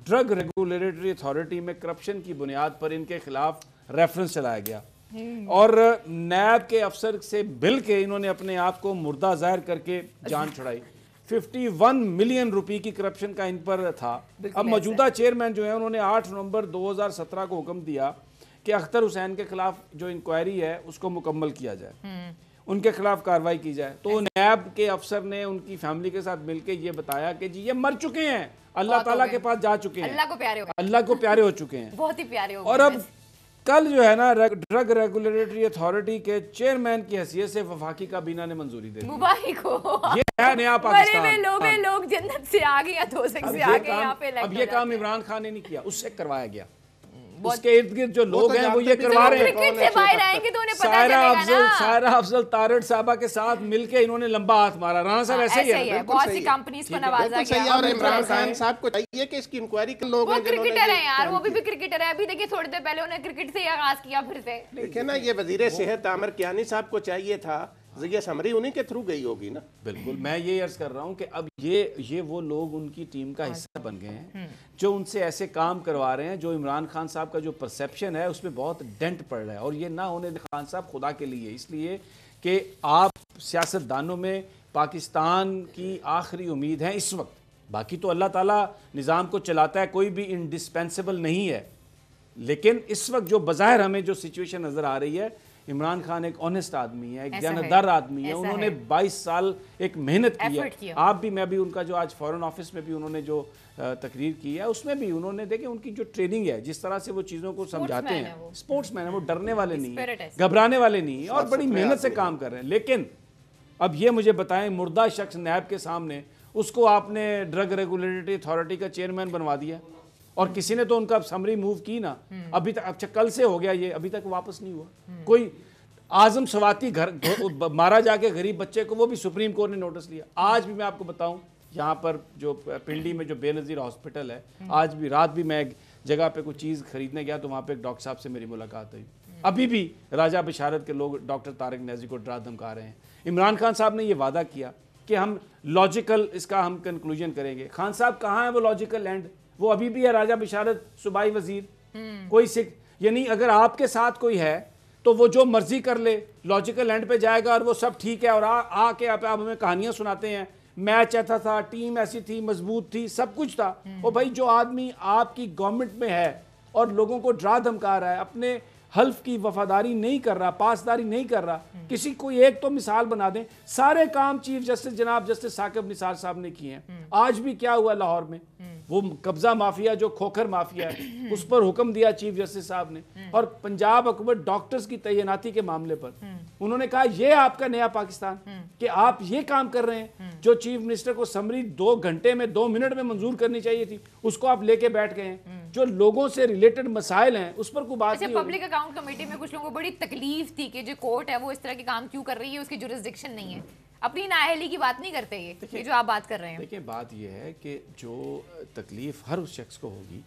ड्रग रेगुलेटरी अथॉरिटी में करप्शन की बुनियाद पर इनके खिलाफ रेफरेंस चलाया गया और नैब के अफसर से मिल के इन्होंने अपने आप को मुर्दा जाहिर करके जान छुड़ाई। 51 मिलियन रुपए की करप्शन का इन पर था। अब मौजूदा चेयरमैन जो है उन्होंने 8 नवंबर 2017 को हुक्म दिया कि अख्तर हुसैन के खिलाफ जो इंक्वायरी है उसको मुकम्मल किया जाए, उनके खिलाफ कार्रवाई की जाए। तो नैब के अफसर ने उनकी फैमिली के साथ मिलकर ये बताया कि जी ये मर चुके हैं, अल्लाह ताला के पास जा चुके हैं, अल्लाह को प्यारे हो गए, अल्लाह को प्यारे हो चुके हैं, बहुत ही प्यारे हो गए। और अब कल जो है ना ड्रग रेगुलेटरी अथॉरिटी के चेयरमैन की हैसियत से वफाकी काबीना ने मंजूरी दे दी। मुबारक हो, ये है नया मरे हुए पाकिस्तान। लोग जन्नत से आ गए या दोज़ख से आ गए, यहाँ पे अब लग ये काम इमरान खान ने नहीं किया, उससे करवाया गया। उसके इर्द गिर्द जो लोग हैं वो ये करवा रहे हैं। क्रिकेट से बाहर आएंगे तो उन्हें पता सायरा अफजल तारड़ साहबा के साथ मिलके इन्होंने लंबा हाथ मारा। राणा साहब ऐसे ही है, बहुत सी कंपनीज को नवाजा गया। और इमरान खान साहब को चाहिए कि इसकी इंक्वायरी के लोग वो क्रिकेटर है यार, वो भी क्रिकेटर है। अभी देखिए थोड़ी देर पहले उन्हें क्रिकेट से ही आगाज किया फिर से। देखिए ना, ये वजीर सेहत आमिर कियानी साहब को चाहिए था, ये समरी उन्हीं के थ्रू गई होगी ना। बिल्कुल, मैं ये अर्ज कर रहा हूँ कि अब ये वो लोग उनकी टीम का हिस्सा बन गए हैं जो उनसे ऐसे काम करवा रहे हैं जो इमरान खान साहब का जो परसेप्शन है उसमें बहुत डेंट पड़ रहा है। और ये ना होने दे खान साहब खुदा के लिए, इसलिए कि आप सियासतदानों में पाकिस्तान की आखिरी उम्मीद है इस वक्त। बाकी तो अल्लाह ताला निज़ाम को चलाता है, कोई भी इंडिस्पेंसेबल नहीं है, लेकिन इस वक्त जो बज़ाहिर हमें जो सिचुएशन नज़र आ रही है, इमरान खान एक ऑनेस्ट आदमी है, एक जानदार आदमी है, उन्होंने 22 साल एक मेहनत की है। आप भी, मैं भी, उनका जो आज फॉरेन ऑफिस में भी उन्होंने जो तकरीर की है उसमें भी उन्होंने देखे उनकी जो ट्रेनिंग है, जिस तरह से वो चीज़ों को समझाते हैं, स्पोर्ट्समैन है वो, डरने वाले नहीं है, घबराने वाले नहीं है और बड़ी मेहनत से काम कर रहे हैं। लेकिन अब ये मुझे बताएं, मुर्दा शख्स नैब के सामने, उसको आपने ड्रग रेगुलेटरी अथॉरिटी का चेयरमैन बनवा दिया और किसी ने तो उनका समरी मूव की ना, अभी तक, अच्छा कल से हो गया ये, अभी तक वापस नहीं हुआ। कोई आजम सवाती घर मारा जाके गरीब बच्चे को, वो भी सुप्रीम कोर्ट ने नोटिस लिया। आज भी मैं आपको बताऊं, यहाँ पर जो पिंडी में जो बेनज़ीर हॉस्पिटल है, आज भी रात भी मैं एक जगह पे कुछ चीज़ खरीदने गया तो वहाँ पे एक डॉक्टर साहब से मेरी मुलाकात हुई। अभी भी राजा बिशारत के लोग डॉक्टर तारिक न्याजी को डरा धमका रहे हैं। इमरान खान साहब ने ये वादा किया कि हम लॉजिकल इसका हम कंक्लूजन करेंगे। खान साहब कहाँ है वो लॉजिकल एंड? वो अभी भी है राजा बिशारत सूबाई वजीर, कोई सिख, यानी अगर आपके साथ कोई है तो वो जो मर्जी कर ले, लॉजिकल एंड पे जाएगा और वो सब ठीक है। और आके आप हमें कहानियां सुनाते हैं, मैच ऐसा था, टीम ऐसी थी, मजबूत थी, सब कुछ था। और भाई जो आदमी आपकी गवर्नमेंट में है और लोगों को डरा धमका रहा है, अपने हल्फ की वफादारी नहीं कर रहा, पासदारी नहीं कर रहा, किसी कोई एक तो मिसाल बना दें। सारे काम चीफ जस्टिस जनाब जस्टिस साकिब निसार साहब ने किए हैं। आज भी क्या हुआ लाहौर में, वो कब्जा माफिया जो खोखर माफिया है उस पर हुक्म दिया चीफ जस्टिस साहब ने, और पंजाब हुकूमत डॉक्टर्स की तैनाती के मामले पर उन्होंने कहा ये आपका नया पाकिस्तान कि आप ये काम कर रहे हैं जो चीफ मिनिस्टर को समरी 2 घंटे में 2 मिनट में मंजूर करनी चाहिए थी, उसको आप लेके बैठ गए हैं। जो लोगों से रिलेटेड मसाइल हैं उस पर कोई बात नहीं। पब्लिक अकाउंट कमेटी में कुछ लोगों को बड़ी तकलीफ थी कि जो कोर्ट है वो इस तरह के काम क्यों कर रही है, उसकी जुरिस्डिक्शन नहीं है, अपनी नाअहली की बात नहीं करते ये जो आप बात कर रहे हैं। देखिए बात ये है कि जो तकलीफ हर उस शख्स को होगी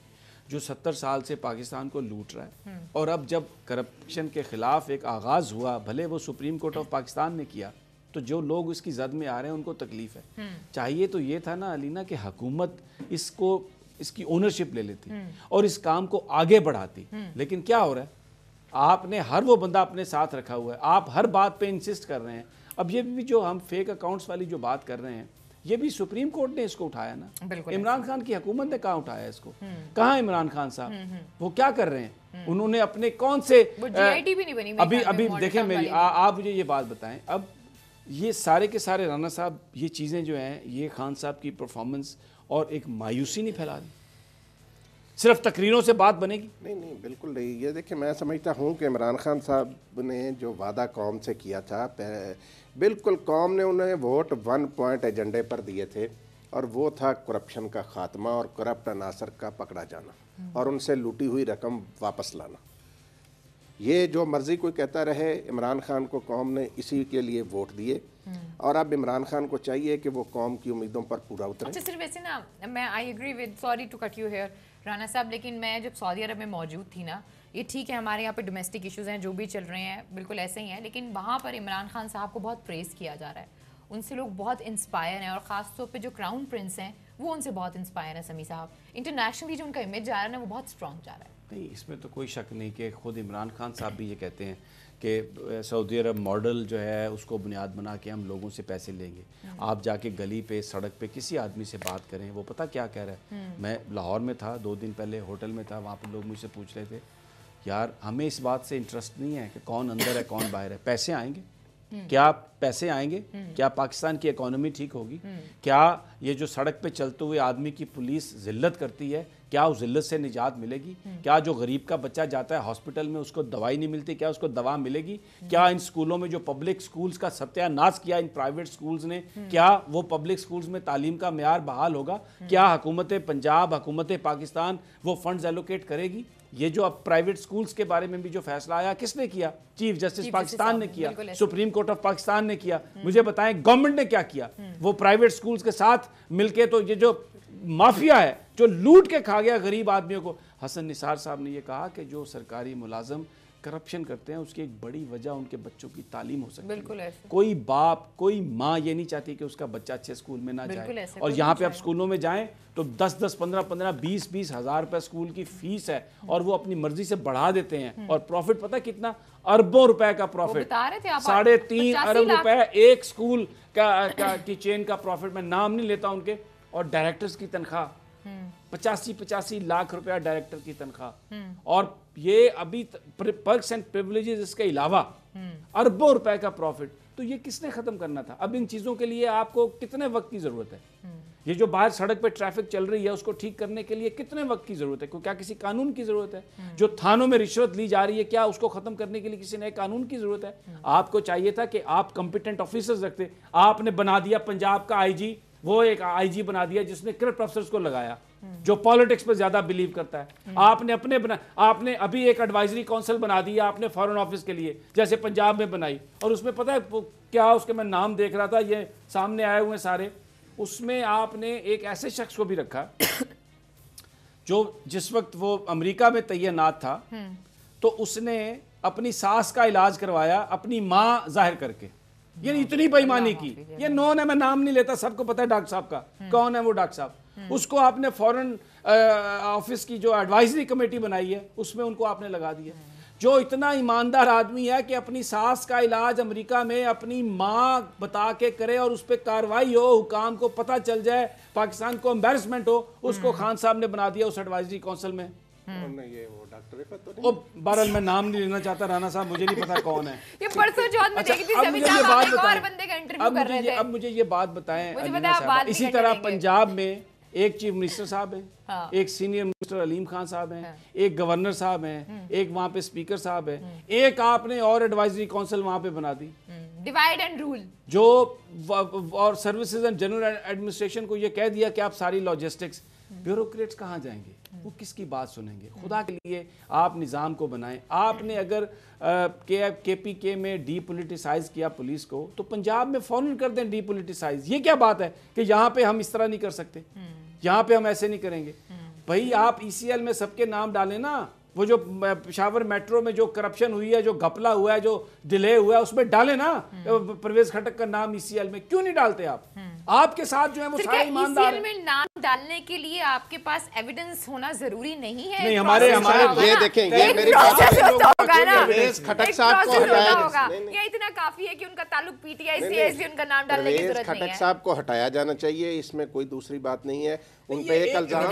जो 70 साल से पाकिस्तान को लूट रहा है, और अब जब करप्शन के खिलाफ एक आगाज हुआ, भले वो सुप्रीम कोर्ट ऑफ पाकिस्तान ने किया, तो जो लोग उसकी जद में आ रहे हैं उनको तकलीफ है। चाहिए तो ये था ना अलीना कि हुकूमत इसकी ओनरशिप ले लेती और इस काम को आगे बढ़ाती। लेकिन क्या हो रहा है, आपने हर वो बंदा अपने साथ रखा हुआ है, आप हर बात पे इंसिस्ट कर रहे हैं। अब ये भी जो हम फेक अकाउंट्स वाली जो बात कर रहे हैं, ये भी सुप्रीम कोर्ट ने इसको उठाया ना, इमरान खान की हुकूमत ने कहाँ उठाया इसको? कहाँ इमरान खान साहब, वो क्या कर रहे हैं? उन्होंने अपने कौन से GIT भी नहीं बनी अभी देखें मेरी आप मुझे ये बात बताएं, अब ये सारे के सारे राना साहब ये चीज़ें जो हैं, ये खान साहब की परफॉर्मेंस और एक मायूसी नहीं फैला दी, सिर्फ तकरीरों से बात बनेगी? नहीं बिल्कुल नहीं। ये देखिए, मैं समझता हूँ कि इमरान खान साहब ने जो वादा कौम से किया था, बिल्कुल कौम ने उन्हें वोट 1 पॉइंट एजेंडे पर दिए थे और वो था करप्शन का खात्मा और करप्ट अनासर का पकड़ा जाना और उनसे लूटी हुई रकम वापस लाना। ये जो मर्जी कोई कहता रहे, इमरान खान को कौम ने इसी के लिए वोट दिए और अब इमरान खान को चाहिए कि वो कौम की उम्मीदों पर पूरा उतरे। अच्छा, सिर्फ वैसे ना, मैं I agree with, sorry to cut you here Rana साहब, लेकिन मैं जब सऊदी अरब में मौजूद थी ना, ये ठीक है हमारे यहाँ पे डोमेस्टिक इश्यूज़ हैं जो भी चल रहे हैं, बिल्कुल ऐसे ही हैं, लेकिन वहाँ पर इमरान खान साहब को बहुत प्रेज़ किया जा रहा है, उनसे लोग बहुत इंस्पायर हैं और ख़ास तौर पे जो क्राउन प्रिंस हैं वो उनसे बहुत इंस्पायर हैं। समी साहब, इंटरनेशनली जो उनका इमेज जा रहा है ना वो बहुत स्ट्रॉन्ग जा रहा है। नहीं, इसमें तो कोई शक नहीं कि खुद इमरान खान साहब भी ये कहते हैं कि सऊदी अरब मॉडल जो है उसको बुनियाद बना के हम लोगों से पैसे लेंगे। आप जाके गली पे, सड़क पे किसी आदमी से बात करें, वो पता क्या कह रहा है। मैं लाहौर में था 2 दिन पहले, होटल में था, वहाँ पर लोग मुझसे पूछ रहे थे, यार हमें इस बात से इंटरेस्ट नहीं है कि कौन अंदर है कौन बाहर है, पैसे आएंगे, क्या पैसे आएंगे, क्या पाकिस्तान की इकोनॉमी ठीक होगी, क्या ये जो सड़क पे चलते हुए आदमी की पुलिस जिल्लत करती है, क्या उस जिल्लत से निजात मिलेगी, क्या जो गरीब का बच्चा जाता है हॉस्पिटल में उसको दवाई नहीं मिलती, क्या उसको दवा मिलेगी, क्या इन स्कूलों में जो पब्लिक स्कूल्स का सत्यानाश किया इन प्राइवेट स्कूल्स ने, क्या वो पब्लिक स्कूल्स में तालीम का मेयार बहाल होगा, क्या हुकूमत पंजाब, हुकूमत पाकिस्तान वो फंड्स एलोकेट करेगी। ये जो अब प्राइवेट स्कूल्स के बारे में भी जो फैसला आया, किसने किया? चीफ जस्टिस पाकिस्तान ने किया, सुप्रीम कोर्ट ऑफ पाकिस्तान ने किया। मुझे बताएं गवर्नमेंट ने क्या किया? वो प्राइवेट स्कूल्स के साथ मिलके तो ये जो माफिया है जो लूट के खा गया गरीब आदमियों को। हसन निसार साहब ने ये कहा कि जो सरकारी मुलाजम करप्शन करते हैं उसकी एक बड़ी वजह उनके बच्चों की तालीम हो सकती है। बिल्कुल ऐसे। कोई बाप, कोई माँ ये नहीं चाहती कि उसका बच्चा अच्छे स्कूल में ना जाए, और यहाँ पे आप स्कूलों में जाएं तो 10-10, 15-15, 20-20 हज़ार रुपए स्कूल की फीस है और वो अपनी मर्जी से बढ़ा देते हैं। और प्रॉफिट पता कितना? अरबों रुपए का प्रॉफिट, 3.5 अरब रुपए एक स्कूल की चेन का प्रॉफिट। मैं नाम नहीं लेता उनके। और डायरेक्टर्स की तनख्वाह 85 लाख रुपया डायरेक्टर की तनख्वाह, और ये अभी पर्क्स एंड प्रिविलेजेस इसके अलावा अरबों रुपए का प्रॉफिट। तो ये किसने खत्म करना था? अब इन चीजों के लिए आपको कितने वक्त की जरूरत है? ये जो बाहर सड़क पे ट्रैफिक चल रही है उसको ठीक करने के लिए कितने वक्त की जरूरत है? क्या किसी कानून की जरूरत है? जो थानों में रिश्वत ली जा रही है, क्या उसको खत्म करने के लिए किसी नए कानून की जरूरत है? आपको चाहिए था कि आप कॉम्पिटेंट ऑफिसर्स रखते। आपने बना दिया पंजाब का आईजी, वो एक आईजी बना दिया जिसने करप्ट अफसर्स को लगाया, जो पॉलिटिक्स पर ज्यादा बिलीव करता है। आपने अभी एक एडवाइजरी काउंसिल बना दिया आपने फॉरेन ऑफिस के लिए, जैसे पंजाब में बनाई। और उसमें पता है क्या, उसके मैं नाम देख रहा था, ये सामने आए हुए सारे, उसमें आपने एक ऐसे शख्स को भी रखा जो जिस वक्त वो अमेरिका में तैनात था तो उसने अपनी सास का इलाज करवाया अपनी माँ जाहिर करके। ये इतनी बेईमानी की, ये नॉन है, मैं नाम नहीं लेता, सबको पता है डॉक्टर साहब का कौन है वो डॉक्टर साहब। उसको आपने फॉरेन ऑफिस की जो एडवाइजरी कमेटी बनाई है उसमें उनको आपने लगा दिया। जो इतना ईमानदार आदमी है कि अपनी सास का इलाज अमेरिका में अपनी माँ बता के करे और उस पर कार्रवाई हो, हुकाम को पता चल जाए, पाकिस्तान को एम्बैरसमेंट हो, उसको खान साहब ने बना दिया उस एडवाइजरी काउंसिल में। ये वो डॉक्टर रिफत तो नहीं? बहरहाल मैं नाम नहीं लेना चाहता राना साहब, मुझे नहीं पता कौन है। ये परसों चौथ में देखी थी, सभी साहब एक और बंदे का इंटरव्यू कर रहे थे। अब मुझे ये बात बताएं, इसी तरह पंजाब में एक चीफ मिनिस्टर साहब हैं, हाँ। एक सीनियर मिनिस्टर अलीम खान साहब हैं, हाँ। एक गवर्नर साहब हैं, एक वहाँ पे स्पीकर साहब हैं, एक आपने और एडवाइजरी काउंसिल वहाँ पे बना दी, डिवाइड एंड रूल, जो और सर्विसेज एंड जनरल एडमिनिस्ट्रेशन को ये कह दिया कि आप सारी लॉजिस्टिक्स, ब्यूरोक्रेट्स कहाँ जाएंगे? वो किसकी बात सुनेंगे? खुदा के लिए आप निज़ाम को बनाएं। आपने अगर KPK में डीपोलिटिसाइज किया पुलिस को, तो पंजाब में फौरन कर दें डीपोलिटिसाइज। ये क्या बात है कि यहाँ पे हम इस तरह नहीं कर सकते, यहाँ पे हम ऐसे नहीं करेंगे? भाई आप ECL में सबके नाम डालें ना। वो जो पेशावर मेट्रो में जो करप्शन हुई है, जो घपला हुआ है, जो डिले हुआ है, उसमें डाले ना परवेज खटक का नाम ECL में। क्यों नहीं डालते आप? आपके साथ जो है वो सारे ईमानदार हैं। ECL में नाम डालने के लिए आपके पास एविडेंस होना जरूरी नहीं है। नहीं, हमारे ये देखें, ये मेरी बात परवेज खटक साहब को हटाया होगा। ये इतना काफी है कि उनका ताल्लुक PTI से है, इसलिए उनका नाम डालने की जरूरत नहीं है। खटक साहब को हटाया जाना चाहिए, इसमें कोई दूसरी बात नहीं है। उन पे एक इल्जाम,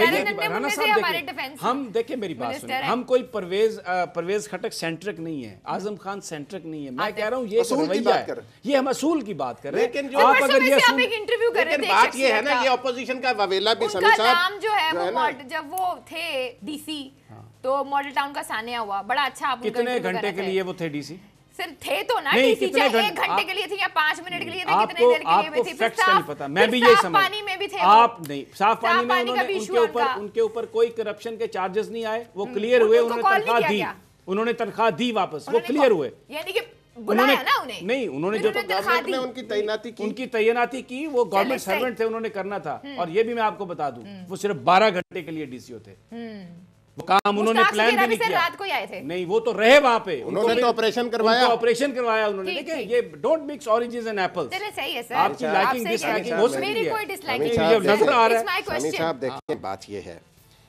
हम देखें मेरी बात सुनिए, हम कोई परवेज खटक सेंट्रिक नहीं है, आजम खान सेंट्रिक नहीं है। मैं कह रहा हूँ ये रवैया है, ये हम असूल की बात कर रहे हैं। लेकिन आप अगर ये इंटरव्यू कर रहे थे, बात ये है ना, ये अपोजिशन का ववेला भी समी साहब, नाम जो है वो जब वो थे DC तो मॉडल टाउन का सानिया हुआ, बड़ा अच्छा। आप कितने घंटे के लिए वो थे DC? सर थे तो ना नहीं, टीसी, कितने चाहे 1 घंटे के लिए थे या 5 मिनट के लिए थे, कितने देर के लिए भी थे, फैक्ट्स का नहीं पता, मैं भी यही समझ, पानी में भी थे आप नहीं, साफ पानी में उन्होंने उनके ऊपर कोई करप्शन के चार्जेस नहीं आए, वो क्लियर हुए, उन्होंने तनख्वाह दी, उन्होंने तनख्वाह दी वापस, वो क्लियर हुए, यानी कि बुलाया ना उन्हें, नहीं उन्होंने जो गवर्नमेंट ने उनकी तैनाती की वो गवर्नमेंट सर्वेंट थे, उन्होंने करना था। और ये भी मैं आपको बता दूं, वो सिर्फ 12 घंटे के लिए डीसीओ थे, वो काम उन्होंने प्लान भी नहीं किया, रात को ही आए थे, नहीं वो तो रहे वहां पे, उन्होंने तो ऑपरेशन करवाया, उन्होंने। देखिए ये don't mix oranges and apples, चलिए सही है सर, आपकी लाइकिंग डिसलाइकिंग हो सकती है, मेरी कोई डिसलाइक नजर आ रहा है। समी साहब देखिए बात ये है,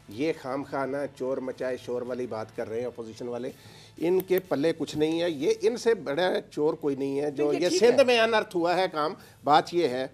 ये खामखाना चोर मचाए शोर वाली बात कर रहे हैं अपोजिशन वाले, इनके पल्ले कुछ नहीं है, ये इनसे बड़ा चोर कोई नहीं है जो ये सिंध में अनर्थ हुआ है काम। बात ये है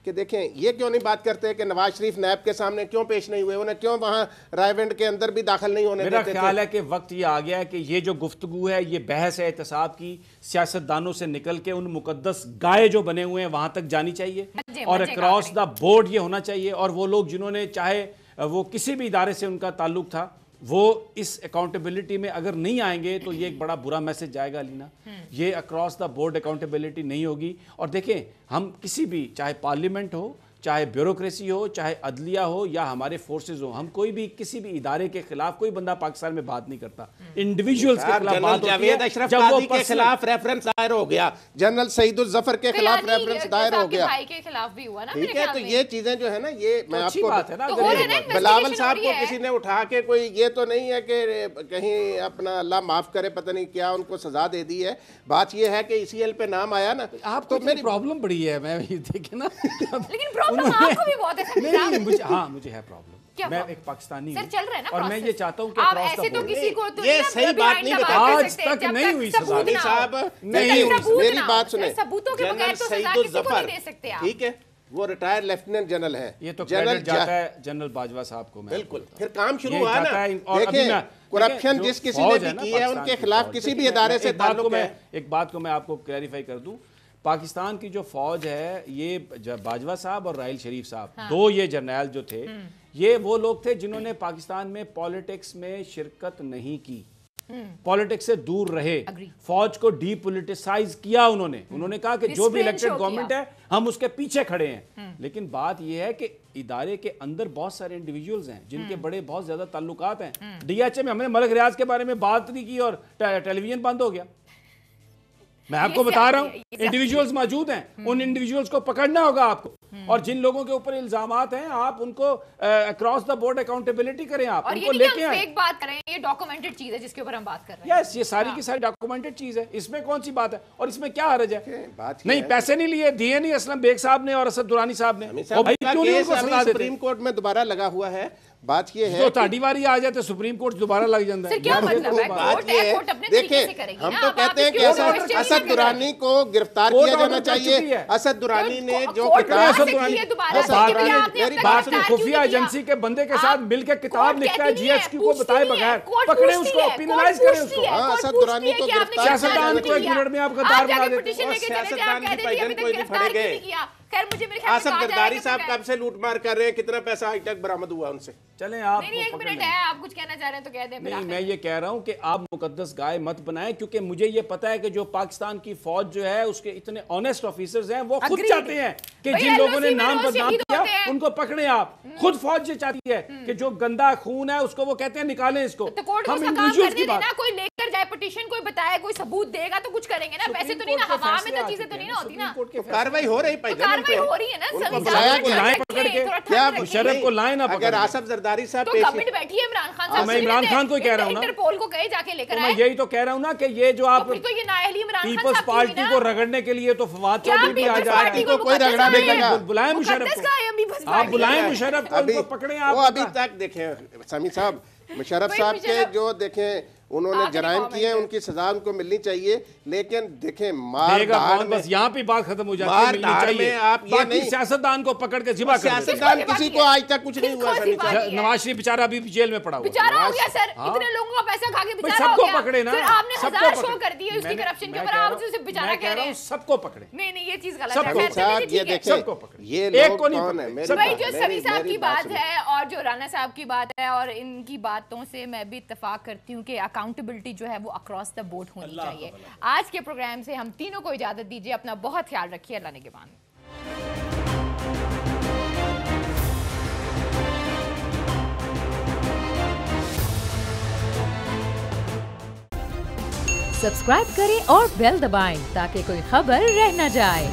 कि देखें ये क्यों नहीं बात करते कि नवाज शरीफ नैब के सामने क्यों पेश नहीं हुए, उन्हें क्यों वहाँ रायविंड के अंदर भी दाखिल नहीं होने देते थे। मेरा ख्याल है कि वक्त ये आ गया है कि ये जो गुफ्तगू है, ये बहस है एहतसाब की, सियासतदानों से निकल के उन मुकद्दस गाय जो बने हुए हैं वहाँ तक जानी चाहिए और अक्रॉस द बोर्ड ये होना चाहिए। और वो लोग जिन्होंने चाहे वो किसी भी इदारे से उनका ताल्लुक था, वो इस अकाउंटेबिलिटी में अगर नहीं आएंगे तो ये एक बड़ा बुरा मैसेज जाएगा अलीना, ये अक्रॉस द बोर्ड अकाउंटेबिलिटी नहीं होगी। और देखें हम किसी भी, चाहे पार्लियामेंट हो, चाहे ब्यूरोक्रेसी हो, चाहे अदलिया हो या हमारे फोर्सेज हो, हम कोई भी किसी भी इदारे के खिलाफ कोई बंदा पाकिस्तान में बात नहीं करता, इंडिविजुअल्स के खिलाफ बात होती है। जब वो के खिलाफ रेफरेंस दायर हो गया, जनरल सईदुल जफर के खिलाफ रेफरेंस दायर हो गया, भाई के खिलाफ भी हुआ ना, ठीक है। तो ये चीजें जो है ना, ये मैं अच्छी बात है ना, बिलावल साहब को किसी ने उठा के कोई ये तो नहीं है कि कहीं अपना अल्लाह माफ करे पता नहीं क्या उनको सजा दे दी है। बात ये है कि ECL पे नाम आया ना, आपको तो मेरी प्रॉब्लम बड़ी है, मैं ये देखे ना, लेकिन प्रॉब्लम आपको भी बहुत है। नहीं मुझे, हाँ मुझे है प्रॉब्लम, मैं एक पाकिस्तानी हूँ चल रहा है ना, और मैं ये चाहता हूँ कि आप ऐसे तो किसी को तो ये सही बात नहीं बता, आज तक नहीं हुई सजा साहब, नहीं मेरी बात सुने, सबूतों के बगैर तो सजा किसी को नहीं दे सकते आप, ठीक है। वो रिटायर्ड लेफ्टिनेंट जनरल है, ये तो क्रेडिट जाता है जनरल बाजवा साहब को। बिल्कुल, फिर काम शुरू हुआ ना। देखिए करप्शन जिस किसी ने भी की है उनके खिलाफ किसी भी इदारे से ताल्लुक है। एक बात को मैं आपको क्लैरिफाई कर दूं, पाकिस्तान की जो फौज है, ये बाजवा साहब और राहिल शरीफ साहब, दो ये जर्नैल जो थे, ये वो लोग थे जिन्होंने पाकिस्तान में पॉलिटिक्स में शिरकत नहीं की, पॉलिटिक्स से दूर रहे, फौज को डीपोलिटिसाइज किया उन्होंने कहा कि जो भी इलेक्टेड गवर्नमेंट है हम उसके पीछे खड़े हैं। लेकिन बात यह है कि इदारे के अंदर बहुत सारे इंडिविजुअल्स हैं जिनके बड़े बहुत ज्यादा ताल्लुकात हैं। DHA में हमने मलक रियाज के बारे में बात नहीं की और टेलीविजन बंद हो गया। मैं आपको बता रहा हूं, इंडिविजुअल्स मौजूद हैं, उन इंडिविजुअल्स को पकड़ना होगा आपको, और जिन लोगों के ऊपर इल्जामात हैं आप उनको अक्रॉस द बोर्ड अकाउंटेबिलिटी करें, आप उनको लेके आए। फेक बात करें, ये डॉक्यूमेंटेड चीज है जिसके ऊपर हम बात कर रहे हैं। यस, ये सारी की सारी डॉक्यूमेंटेड चीज है, इसमें कौन सी बात है और इसमें क्या हर्ज है? नहीं, पैसे नहीं लिए, दिए नहीं असलम बेग साहब ने और असद दुरानी साहब ने, सुप्रीम कोर्ट में दोबारा लगा हुआ है। बात ये है तो ताड़ीवारी आ जाए तो सुप्रीम कोर्ट दोबारा लग जाता है। क्या मतलब है? बात ये है, देखिए हम तो कहते हैं कि असद दुरानी को गिरफ्तार किया जाना चाहिए। असद दुरानी ने जो खुफिया एजेंसी के बंदे के साथ मिलकर किताब लिखता है GHQ को बताए बगैर, पकड़े उसको, पेनलाइज करें उसको। असद दुरानी को सियासतदान को 1 मिनट में आप गद्दार बना देते हैं। सियासतदान की पैजन कोई नहीं फड़े गए। आसफ जरदारी साहब कब से लूटमार कर रहे हैं, कितना पैसा अभी तक बरामद हुआ उनसे? चलें आप नहीं, 1 मिनट है, आप कुछ कहना चाह रहे हैं तो कह दें। नहीं, मैं ये कह रहा हूं कि आप मुकद्दस गाय मत बनाएं, क्योंकि मुझे ये पता है कि जो पाकिस्तान की फौज जो है उसके इतने ऑनेस्ट ऑफिसर्स हैं, वो खुद चाहते हैं कि जिन लोगों ने नाम बदनाम किया उनको पकड़े। आप खुद फौज ये चाहती है कि जो गंदा खून है उसको वो कहते हैं निकालें इसको। हम इंडिविजुअल्स की बात, कोई लेकर जाए पिटीशन, कोई बताए, कोई सबूत देगा तो कुछ करेंगे ना, वैसे तो नहीं ना, हवा में तो चीजें तो नहीं ना होती ना। कार्रवाई हो रही, कार्रवाई हो रही है ना, मुशर्रफ को लाए ना। अगर आसफ जरदारी साहब बैठी है इमरान खान साहब, मैं इमरान खान को कह रहा हूँ ना, इंटरपोल को कहे जाके लेकर आए। मैं यही तो कह रहा हूँ ना कि ये जो आप पीपल्स पार्टी को रगड़ने के लिए तो फवाद चौधरी भी आ जाए, कोई रगड़ा नहीं लगा। बुलाएं मुशर्रफ को, आप बुलाएं मुशर्रफ को, उनको पकड़े आप। वो अभी तक देखें समी साहब, मुशर्रफ साहब के जो देखें उन्होंने जराइम किए हैं, उनकी सजा उनको मिलनी चाहिए। लेकिन देखें मार धाड़ में, बस यहाँ पे बात खत्म हो जाती है, मिलनी चाहिए। आप ये नहीं, सियासतदान को पकड़ के जिबा कर, सियासतदान किसी को आज तक कुछ नहीं हुआ। नवाज शरीफ बेचारा अभी जेल में पड़ा हुआ, बेचारा हो गया सर, इतने लोगों का पैसा खा के बेचारा हो गया। सबको पकड़े ना, आपने 1000 शो कर दिए उसकी करप्शन के ऊपर, आप उसे बेचारा कह रहे हैं। सबको पकड़े। नहीं, ये चीज गलत है। ये देखें, सबको पकड़े, ये एक को नहीं। भाई जो समी साहब की बात है और जो राना साहब की बात है, और इनकी बातों से मैं भी इत्तेफाक करती हूँ कि اکاؤنٹیبلٹی جو ہے وہ اکراس دا بورڈ ہونی چاہیے. آج کے پروگرام سے ہم تینوں کو اجازت دیجیے. اپنا بہت خیال رکھیے. اللہ نگہبان. سبسکرائب کریں اور بیل دبائیں تاکہ کوئی خبر رہ نہ جائے.